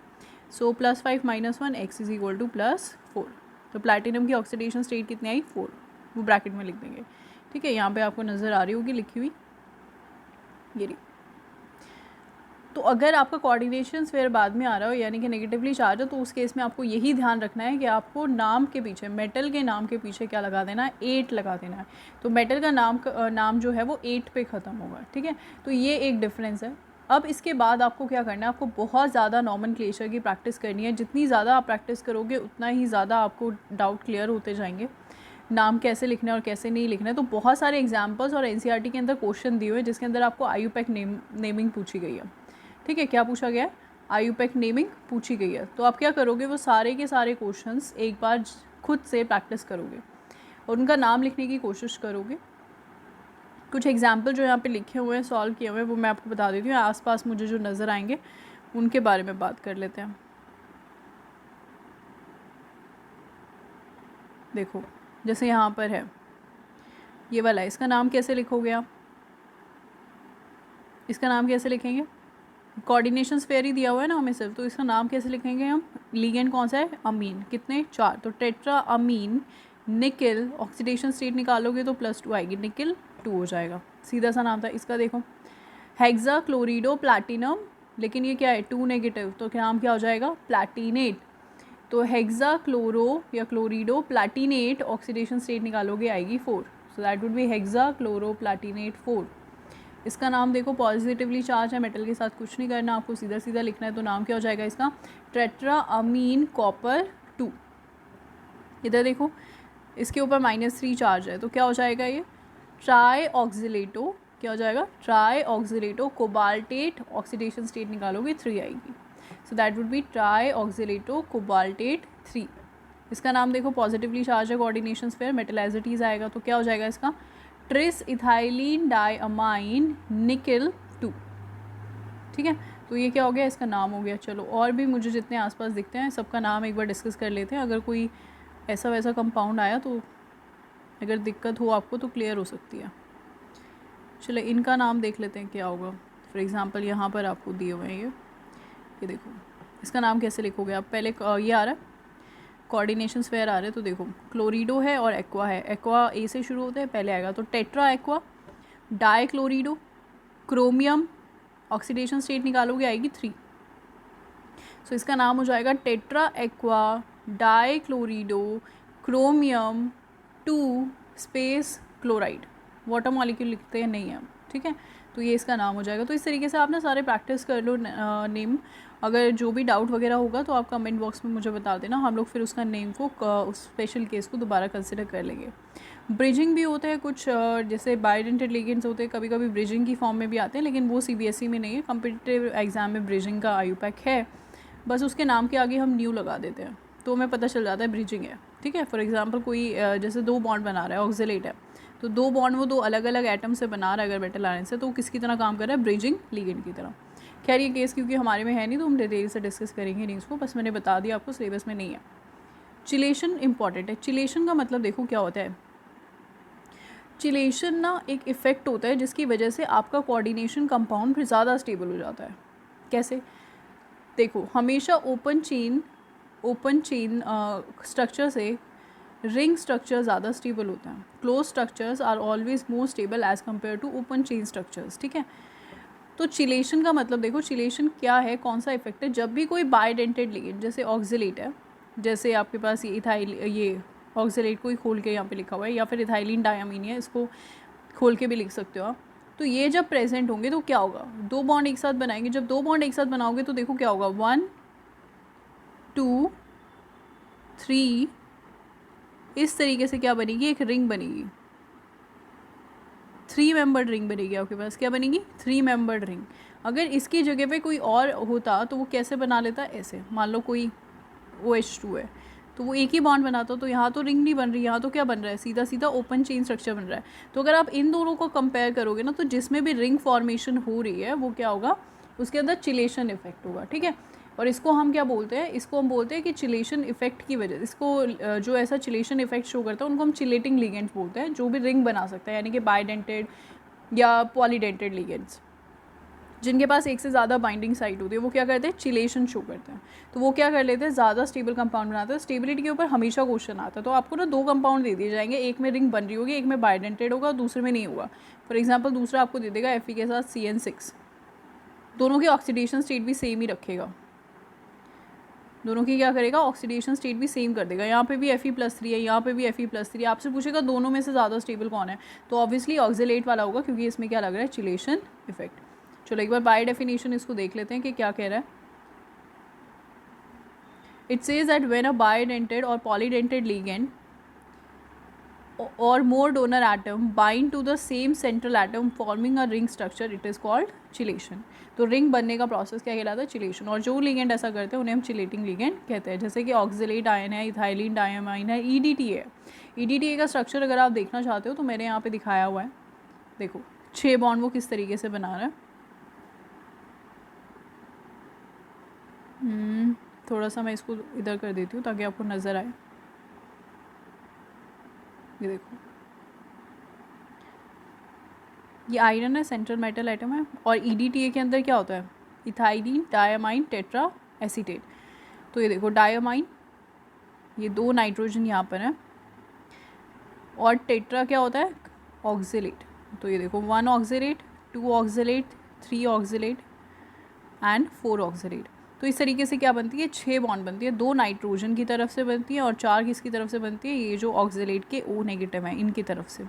सो +5 -1 x इज इक्वल टू +4। तो प्लैटिनम की ऑक्सीडेशन स्टेट कितनी आई 4, वो ब्रैकेट में लिख देंगे। ठीक है, यहाँ पे आपको नज़र आ रही होगी लिखी हुई ये रही। तो अगर आपका कोऑर्डिनेशन स्फेयर बाद में आ रहा हो यानी कि नेगेटिवली चार्ज है, तो उस केस में आपको यही ध्यान रखना है कि आपको नाम के पीछे, मेटल के नाम के पीछे क्या लगा देना है 8 लगा देना है। तो मेटल का नाम जो है वो 8 पे ख़त्म होगा। ठीक है, तो ये एक डिफरेंस है। अब इसके बाद आपको क्या करना है, आपको बहुत ज़्यादा नॉमेनक्लेचर की प्रैक्टिस करनी है। जितनी ज़्यादा आप प्रैक्टिस करोगे उतना ही ज़्यादा आपको डाउट क्लियर होते जाएंगे, नाम कैसे लिखना है और कैसे नहीं लिखना है। तो बहुत सारे एग्जाम्पल्स और एनसीईआरटी के अंदर क्वेश्चन दिए हुए हैं जिसके अंदर आपको आईयूपैक नेमिंग पूछी गई है। ठीक है, क्या पूछा गया है, आईयूपैक नेमिंग पूछी गई है। तो आप क्या करोगे, वो सारे के सारे क्वेश्चंस एक बार खुद से प्रैक्टिस करोगे और उनका नाम लिखने की कोशिश करोगे। कुछ एग्जाम्पल जो यहाँ पे लिखे हुए हैं, सॉल्व किए हुए हैं, वो मैं आपको बता देती हूँ। आसपास मुझे जो नज़र आएंगे उनके बारे में बात कर लेते हैं। देखो जैसे यहाँ पर है ये वाला, इसका नाम कैसे लिखोगे आप, इसका नाम कैसे लिखेंगे, कोऑर्डिनेशन स्फेयर ही दिया हुआ है ना हमें सिर्फ, तो इसका नाम कैसे लिखेंगे हम, लिगेंड कौन सा है अमीन, कितने 4, तो टेट्रा अमीन निकल। ऑक्सीडेशन स्टेट निकालोगे तो +2 आएगी, निकल 2 हो जाएगा, सीधा सा नाम था इसका। देखो हेक्सा क्लोरिडो प्लैटिनम, लेकिन ये क्या है 2 नेगेटिव, तो क्या नाम क्या हो जाएगा प्लैटिनेट। तो हेक्सा क्लोरो या क्लोरिडो प्लैटिनेट, ऑक्सीडेशन स्टेट निकालोगे आएगी 4, so that would be hexa chloro platinate 4। इसका नाम देखो पॉजिटिवली चार्ज है, मेटल के साथ कुछ नहीं करना, आपको सीधा सीधा लिखना है। तो नाम क्या हो जाएगा इसका, टेट्रा अमीन कॉपर 2। इधर देखो इसके ऊपर -3 चार्ज है, तो क्या हो जाएगा ये ट्राई ऑक्सीलेटो, क्या हो जाएगा tri oxalato cobaltate, oxidation state निकालोगे 3 आएगी, so that would be tri oxalato cobaltate 3। इसका नाम देखो पॉजिटिवली चार्ज है, coordination sphere, metal as it is आएगा, तो क्या हो जाएगा इसका ट्रिस इथाइलिन डाइअमाइन निकल 2। ठीक है, तो ये क्या हो गया, इसका नाम हो गया। चलो और भी मुझे जितने आसपास दिखते हैं सबका नाम एक बार डिस्कस कर लेते हैं। अगर कोई ऐसा वैसा कंपाउंड आया तो अगर दिक्कत हो आपको तो क्लियर हो सकती है। चलो इनका नाम देख लेते हैं क्या होगा। फॉर एग्ज़ाम्पल यहाँ पर आपको दिए हुए हैं ये देखो, इसका नाम कैसे लिखोगे आप, पहले ये आ रहा है कोऑर्डिनेशन स्फेयर आ रहे हैं, तो देखो क्लोरिडो है और एक्वा है, एक्वा ए से शुरू होते हैं, पहले आएगा तो tetra aqua, di chlorido, chromium, oxidation state निकालोगे आएगी 3, सो इसका नाम हो जाएगा tetra aqua di chlorido chromium 2 space chloride. Water molecule लिखते हैं नहीं हम, ठीक है। तो ये इसका नाम हो जाएगा। तो इस तरीके से आप ना सारे प्रैक्टिस कर लो नेम। अगर जो भी डाउट वगैरह होगा तो आप कमेंट बॉक्स में मुझे बता देना, हम लोग फिर उसका नेम को उस स्पेशल केस को दोबारा कंसिडर कर लेंगे। ब्रिजिंग भी होता है कुछ, जैसे बाइडेंटेड लिगेंड्स होते हैं, कभी कभी ब्रिजिंग की फॉर्म में भी आते हैं, लेकिन वो CBSE में नहीं है। कॉम्पिटिटिव एग्जाम में ब्रिजिंग का IUPAC है, बस उसके नाम के आगे हम न्यू लगा देते हैं तो हमें पता चल जाता है ब्रिजिंग है। ठीक है, फॉर एग्जांपल कोई जैसे 2 बॉन्ड बना रहा है, ऑक्सिलेट है, तो 2 बॉन्ड वो 2 अलग अलग एटम से बना रहा है अगर मेटल आयन से, तो वो किसकी तरह काम कर रहा है, ब्रिजिंग लिगेंड की तरह। खैर ये केस क्योंकि हमारे में है नहीं तो हम डिटेल से डिस्कस करेंगे नहीं उसको, बस मैंने बता दिया आपको, सिलेबस में नहीं है। चिलेशन इंपॉर्टेंट है। चिलेशन का मतलब देखो क्या होता है। चिलेशन ना एक इफ़ेक्ट होता है जिसकी वजह से आपका कोऑर्डिनेशन कंपाउंड फिर ज़्यादा स्टेबल हो जाता है। कैसे, देखो हमेशा ओपन चेन स्ट्रक्चर से रिंग स्ट्रक्चर ज़्यादा स्टेबल होता है। Close structures are always more stable as compare to open chain structures. ठीक है, तो चिलेशन का मतलब देखो, चिलेशन क्या है, कौन सा इफेक्ट है। जब भी कोई बाइडेंटेड लिगेंड जैसे ऑक्सिलेट है, जैसे आपके पास ये इथाइल, ये ऑक्सिलेट को ही खोल के यहाँ पे लिखा हुआ है, या फिर इथाइलिन डायमीन है, इसको खोल के भी लिख सकते हो आप। तो ये जब प्रेजेंट होंगे तो क्या होगा, 2 बॉन्ड एक साथ बनाएंगे। जब 2 बॉन्ड एक साथ बनाओगे तो देखो क्या होगा, 1 2 3, इस तरीके से क्या बनेगी, एक रिंग बनेगी, 3 मेंबर्ड रिंग बनेगी आपके पास। क्या बनेगी, 3 मेंबर्ड रिंग। अगर इसकी जगह पे कोई और होता तो वो कैसे बना लेता, ऐसे। मान लो कोई OH2 है तो वो एक ही बॉन्ड बनाता, तो यहाँ तो रिंग नहीं बन रही, यहाँ तो क्या बन रहा है, सीधा सीधा ओपन चेन स्ट्रक्चर बन रहा है। तो अगर आप इन दोनों को कंपेयर करोगे ना, तो जिसमें भी रिंग फॉर्मेशन हो रही है वो क्या होगा, उसके अंदर चिलेशन इफेक्ट होगा। ठीक है, और इसको हम क्या बोलते हैं, इसको हम बोलते हैं कि चिलेशन इफेक्ट की वजह, इसको जो ऐसा चिलेशन इफेक्ट शो करता है उनको हम चिलेटिंग लिगेंड्स बोलते हैं, जो भी रिंग बना सकता है, यानी कि बाइडेंटेड या पॉलीडेंटेड लिगेंड्स जिनके पास एक से ज़्यादा बाइंडिंग साइट होती है, वो क्या करते हैं, चिलेशन शो करते हैं। तो वो क्या कर लेते हैं, ज़्यादा स्टेबल कंपाउंड बनाते हैं। स्टेबिलिटी के ऊपर हमेशा क्वेश्चन आता है, तो आपको ना 2 कंपाउंड दे दिए जाएंगे, एक में रिंग बन रही होगी, एक में बाइडेंटेड होगा, दूसरे में नहीं होगा। फॉर एग्जाम्पल दूसरा आपको दे देगा Fe के साथ CN6, दोनों की ऑक्सीडेशन स्टेट भी सेम ही रखेगा, दोनों की क्या करेगा, ऑक्सीडेशन स्टेट भी सेम कर देगा। यहाँ पे भी Fe+3 है, यहाँ पे भी Fe+3। आपसे पूछेगा दोनों में से ज़्यादा स्टेबल कौन है, तो ऑब्वियसली ऑक्सिलेट वाला होगा, क्योंकि इसमें क्या लग रहा है, चिलेशन इफेक्ट। चलो एक बार बाय डेफिनेशन इसको देख लेते हैं कि क्या कह रहा है। It says that when a bidentate और polydentate ligand or more donor atom bind to the same central atom forming a ring structure, it is called chelation। तो रिंग बनने का प्रोसेस क्या कहलाता है, चिलेशन। और जो लिगेंड ऐसा करते हैं उन्हें हम चिलेटिंग लिगेंड कहते हैं। जैसे कि ऑक्सिलेट आयन है, इथाइलिन डायमाइन है, EDTA है। EDTA का स्ट्रक्चर अगर आप देखना चाहते हो तो मैंने यहाँ पे दिखाया हुआ है, देखो 6 बॉन्ड वो किस तरीके से बना रहा है। थोड़ा सा मैं इसको इधर कर देती हूँ ताकि आपको नज़र आए। ये देखो, ये आयरन है, सेंट्रल मेटल एटम है, और EDTA के अंदर क्या होता है, इथाइलिन डायमाइन टेट्रा एसीटेट। तो ये देखो डायमाइन, ये 2 नाइट्रोजन यहाँ पर है, और टेट्रा क्या होता है, ऑक्सिलेट। तो ये देखो 1 oxalate, 2 oxalate, 3 oxalate and 4 oxalate. तो इस तरीके से क्या बनती है, 6 बॉन्ड बनती है। 2 नाइट्रोजन की तरफ से बनती है और 4 किसकी तरफ से बनती है, ये जो ऑक्सिलेट के O नेगेटिव है इनकी तरफ से।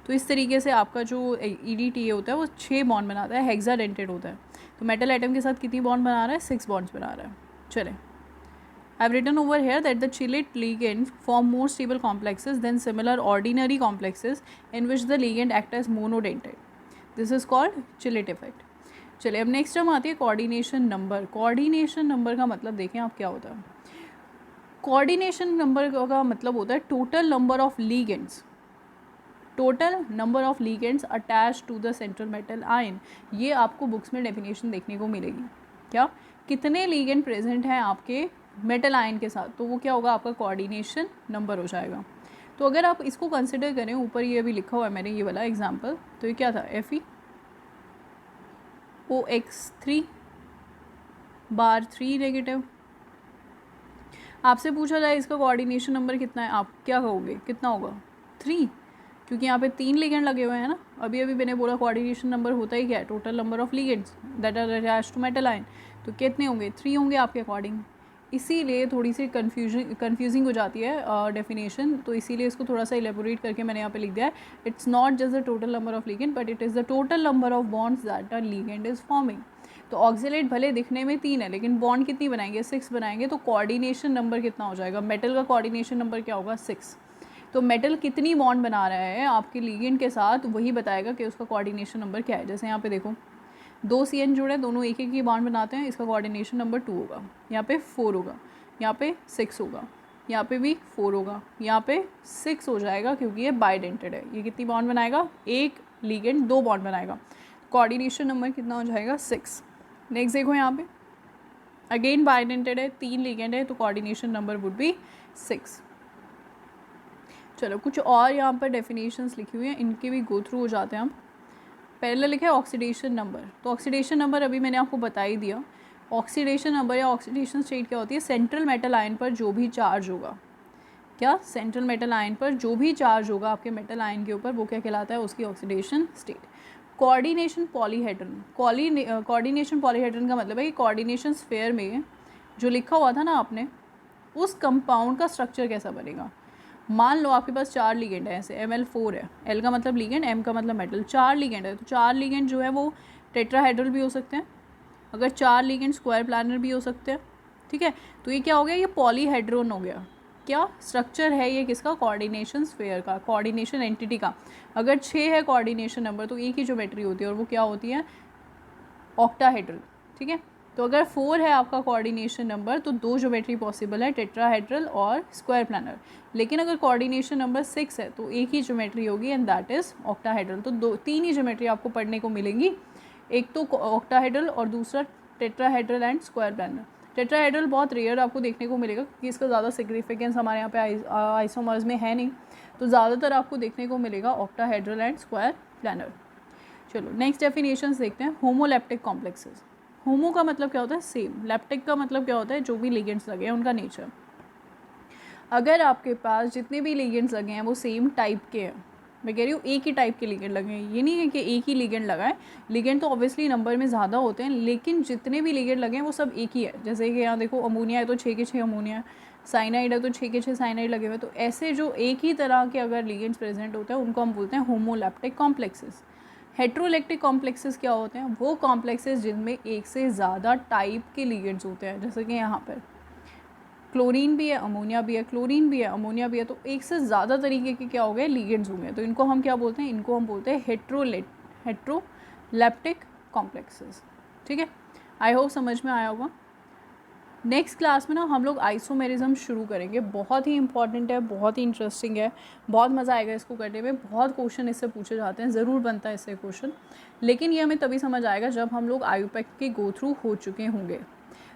तो इस तरीके से आपका जो EDTA होता है वो 6 बॉन्ड बनाता है, हेक्साडेंटेड होता है। तो मेटल एटम के साथ कितनी बॉन्ड बना रहा है, 6 बॉन्ड्स बना रहा है। चले, I have written over here that the chelate ligand form more stable complexes than similar ordinary complexes in which the ligand act as monodentate. This is called chelate effect. चलिए अब next हम आती है coordination number. Coordination number का मतलब देखें आप क्या होता है। कोऑर्डिनेशन नंबर का मतलब होता है total number of ligands, total number of ligands attach to the central metal ion. ये आपको बुक्स में डेफिनेशन देखने को मिलेगी। क्या, कितने लिगेंड प्रेजेंट हैं आपके मेटल आयन के साथ, तो वो क्या होगा, आपका कोऑर्डिनेशन नंबर हो जाएगा। तो अगर आप इसको कंसिडर करें, ऊपर ये अभी लिखा हुआ है मैंने ये वाला एग्जाम्पल, तो ये क्या था, FeOX3 बार 3 नेगेटिव। आपसे पूछा जाए इसका कोऑर्डिनेशन नंबर कितना है, आप क्या कहोगे, कितना होगा, 3, क्योंकि यहाँ पे 3 लिगेंड लगे हुए हैं ना। अभी अभी मैंने बोला कोऑर्डिनेशन नंबर होता ही क्या है, total number of ligands that are attached to metal ion. तो कितने होंगे, 3 होंगे आपके अकॉर्डिंग। इसीलिए थोड़ी सी कन्फ्यूजिंग हो जाती है डेफिनेशन, तो इसीलिए इसको थोड़ा सा इलेबोरेट करके मैंने यहाँ पे लिख दिया है. It's not just the total number of ligand but it is the total number of bonds that a ligand is forming. तो ऑक्सीलेट भले दिखने में 3 है लेकिन बॉन्ड कितनी बनाएंगे, 6 बनाएंगे. तो कोऑर्डिनेशन नंबर कितना हो जाएगा, मेटल का कोऑर्डिनेशन नंबर क्या होगा, 6. तो मेटल कितनी बॉन्ड बना रहा है आपके लिगेंड के साथ, वही बताएगा कि उसका कोऑर्डिनेशन नंबर क्या है. जैसे यहाँ पे देखो 2 CN जुड़े, दोनों एक एक की बॉन्ड बनाते हैं, इसका कोऑर्डिनेशन नंबर 2 होगा. यहाँ पे 4 होगा, यहाँ पे 6 होगा, यहाँ पे भी 4 होगा, यहाँ पे 6 हो जाएगा क्योंकि ये बाइडेंटेड है. ये कितनी बॉन्ड बनाएगा, एक लिगेंड 2 बॉन्ड बनाएगा. कोऑर्डिनेशन नंबर कितना हो जाएगा, 6. नेक्स्ट देखो यहाँ पे अगेन बाइडेंटेड है, 3 लिगेंड है, तो कोऑर्डिनेशन नंबर वुड बी 6. चलो कुछ और यहाँ पर डेफिनेशंस लिखी हुई हैं, इनके भी गो थ्रू हो जाते हैं हम. पहले लिखा है ऑक्सीडेशन नंबर. तो ऑक्सीडेशन नंबर अभी मैंने आपको बता ही दिया. ऑक्सीडेशन नंबर या ऑक्सीडेशन स्टेट क्या होती है, सेंट्रल मेटल आयन पर जो भी चार्ज होगा, क्या, सेंट्रल मेटल आयन पर जो भी चार्ज होगा आपके मेटल आयन के ऊपर, वो क्या कहलाता है, उसकी oxidation state. Coordination polyhedron. Coordination polyhedron का मतलब है कि कोऑर्डिनेशन स्फीयर में जो लिखा हुआ था ना आपने, उस कंपाउंड का स्ट्रक्चर कैसा बनेगा. मान लो आपके पास 4 लिगेंड है, ऐसे Ml4 है, L का मतलब लिगेंड, M का मतलब मेटल, 4 लिगेंड है. तो 4 लिगेंड जो है वो टेट्राहेड्रल भी हो सकते हैं, अगर 4 लिगेंड स्क्वायर प्लानर भी हो सकते हैं. ठीक है, तो ये क्या हो गया, ये पॉलीहेड्रोन हो गया. क्या स्ट्रक्चर है ये किसका, कोऑर्डिनेशन स्फीयर का, कोऑर्डिनेशन एंटिटी का. अगर 6 है कोऑर्डिनेशन नंबर तो एक ही ज्योमेट्री होती है और वो क्या होती है, ऑक्टाहेड्रल. ठीक है, तो अगर 4 है आपका कोऑर्डिनेशन नंबर तो 2 ज्योमेट्री पॉसिबल है, टेट्राहेड्रल और स्क्वायर प्लानर. लेकिन अगर कोऑर्डिनेशन नंबर 6 है तो एक ही ज्योमेट्री होगी एंड दैट इज़ ऑक्टाहेड्रल. तो 3 ही ज्योमेट्री आपको पढ़ने को मिलेंगी, एक तो ऑक्टाहेड्रल और दूसरा tetrahedral and square planar. Tetrahedral बहुत रेयर आपको देखने को मिलेगा क्योंकि इसका ज़्यादा सिग्निफिकेंस हमारे यहाँ पे आइसोमर्स में है नहीं, तो ज़्यादातर आपको देखने को मिलेगा ऑक्टाहेड्रल एंड स्क्वायर प्लानर. चलो नेक्स्ट डेफिनेशंस देखते हैं. Homoleptic complexes. होमो का मतलब क्या होता है, सेम. लैप्टिक का मतलब क्या होता है, जो भी लिगेंड्स लगे हैं उनका नेचर. अगर आपके पास जितने भी लिगेंड्स लगे हैं वो सेम टाइप के हैं, मैं कह रही हूँ एक ही टाइप के लिगेंड लगे हैं, ये नहीं है कि एक ही लिगेंड लगा है. लिगेंड तो ऑब्वियसली नंबर में ज़्यादा होते हैं लेकिन जितने भी लिगेंड लगे हैं वो सब एक ही है. जैसे कि यहाँ देखो अमोनिया है तो 6 के 6 अमोनिया है, साइनाइड है तो 6 के 6 साइनाइड लगे हुए. तो ऐसे जो एक ही तरह के अगर लिगेंड्स प्रेजेंट होते हैं उनको हम बोलते हैं होमोलैप्टिक कॉम्प्लेक्सेस. हेट्रोलैक्टिक कॉम्प्लेक्सेस क्या होते हैं, वो कॉम्प्लेक्सेस जिनमें एक से ज़्यादा टाइप के लिगेंड्स होते हैं. जैसे कि यहाँ पर क्लोरीन भी है, अमोनिया भी है, क्लोरीन भी है, अमोनिया भी है, तो एक से ज़्यादा तरीके के क्या हो गए, लिगेंड्स हो गए. तो इनको हम क्या बोलते हैं, इनको हम बोलते हैं हेट्रोलैप्टिक कॉम्प्लेक्सेस. ठीक है, आई होप समझ में आया होगा. नेक्स्ट क्लास में ना हम लोग आइसोमेरिज्म शुरू करेंगे. बहुत ही इंपॉर्टेंट है, बहुत ही इंटरेस्टिंग है, बहुत मज़ा आएगा इसको करने में. बहुत क्वेश्चन इससे पूछे जाते हैं, ज़रूर बनता है इससे क्वेश्चन. लेकिन ये हमें तभी समझ आएगा जब हम लोग आयुपेक के गो थ्रू हो चुके होंगे.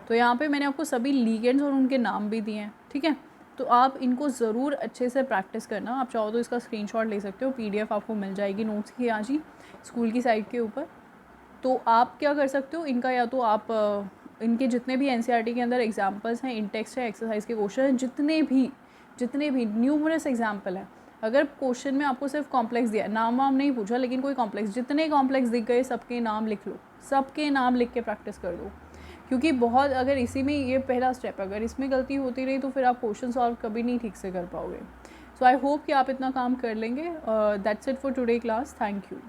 तो यहाँ पे मैंने आपको सभी लिगेंड्स और उनके नाम भी दिए हैं. ठीक है, तो आप इनको ज़रूर अच्छे से प्रैक्टिस करना. आप चाहो तो इसका स्क्रीनशॉट ले सकते हो, PDF आपको मिल जाएगी नोट्स की आज ही स्कूल की साइट के ऊपर. तो आप क्या कर सकते हो, इनका या तो आप इनके जितने भी NCERT के अंदर एग्जाम्पल्स हैं, इन टेक्स्ट है, एक्सरसाइज के क्वेश्चन हैं, जितने भी न्यूमरस एग्जाम्पल हैं. अगर क्वेश्चन में आपको सिर्फ कॉम्प्लेक्स दिया, नाम वाम नहीं पूछा लेकिन कोई कॉम्प्लेक्स, जितने कॉम्प्लेक्स दिख गए सबके नाम लिख लो, सबके नाम लिख के प्रैक्टिस कर दो. क्योंकि बहुत अगर इसी में ये पहला स्टेप, अगर इसमें गलती होती रही तो फिर आप क्वेश्चन सॉल्व कभी नहीं ठीक से कर पाओगे. सो आई होप कि आप इतना काम कर लेंगे. That's it for today class. Thank you.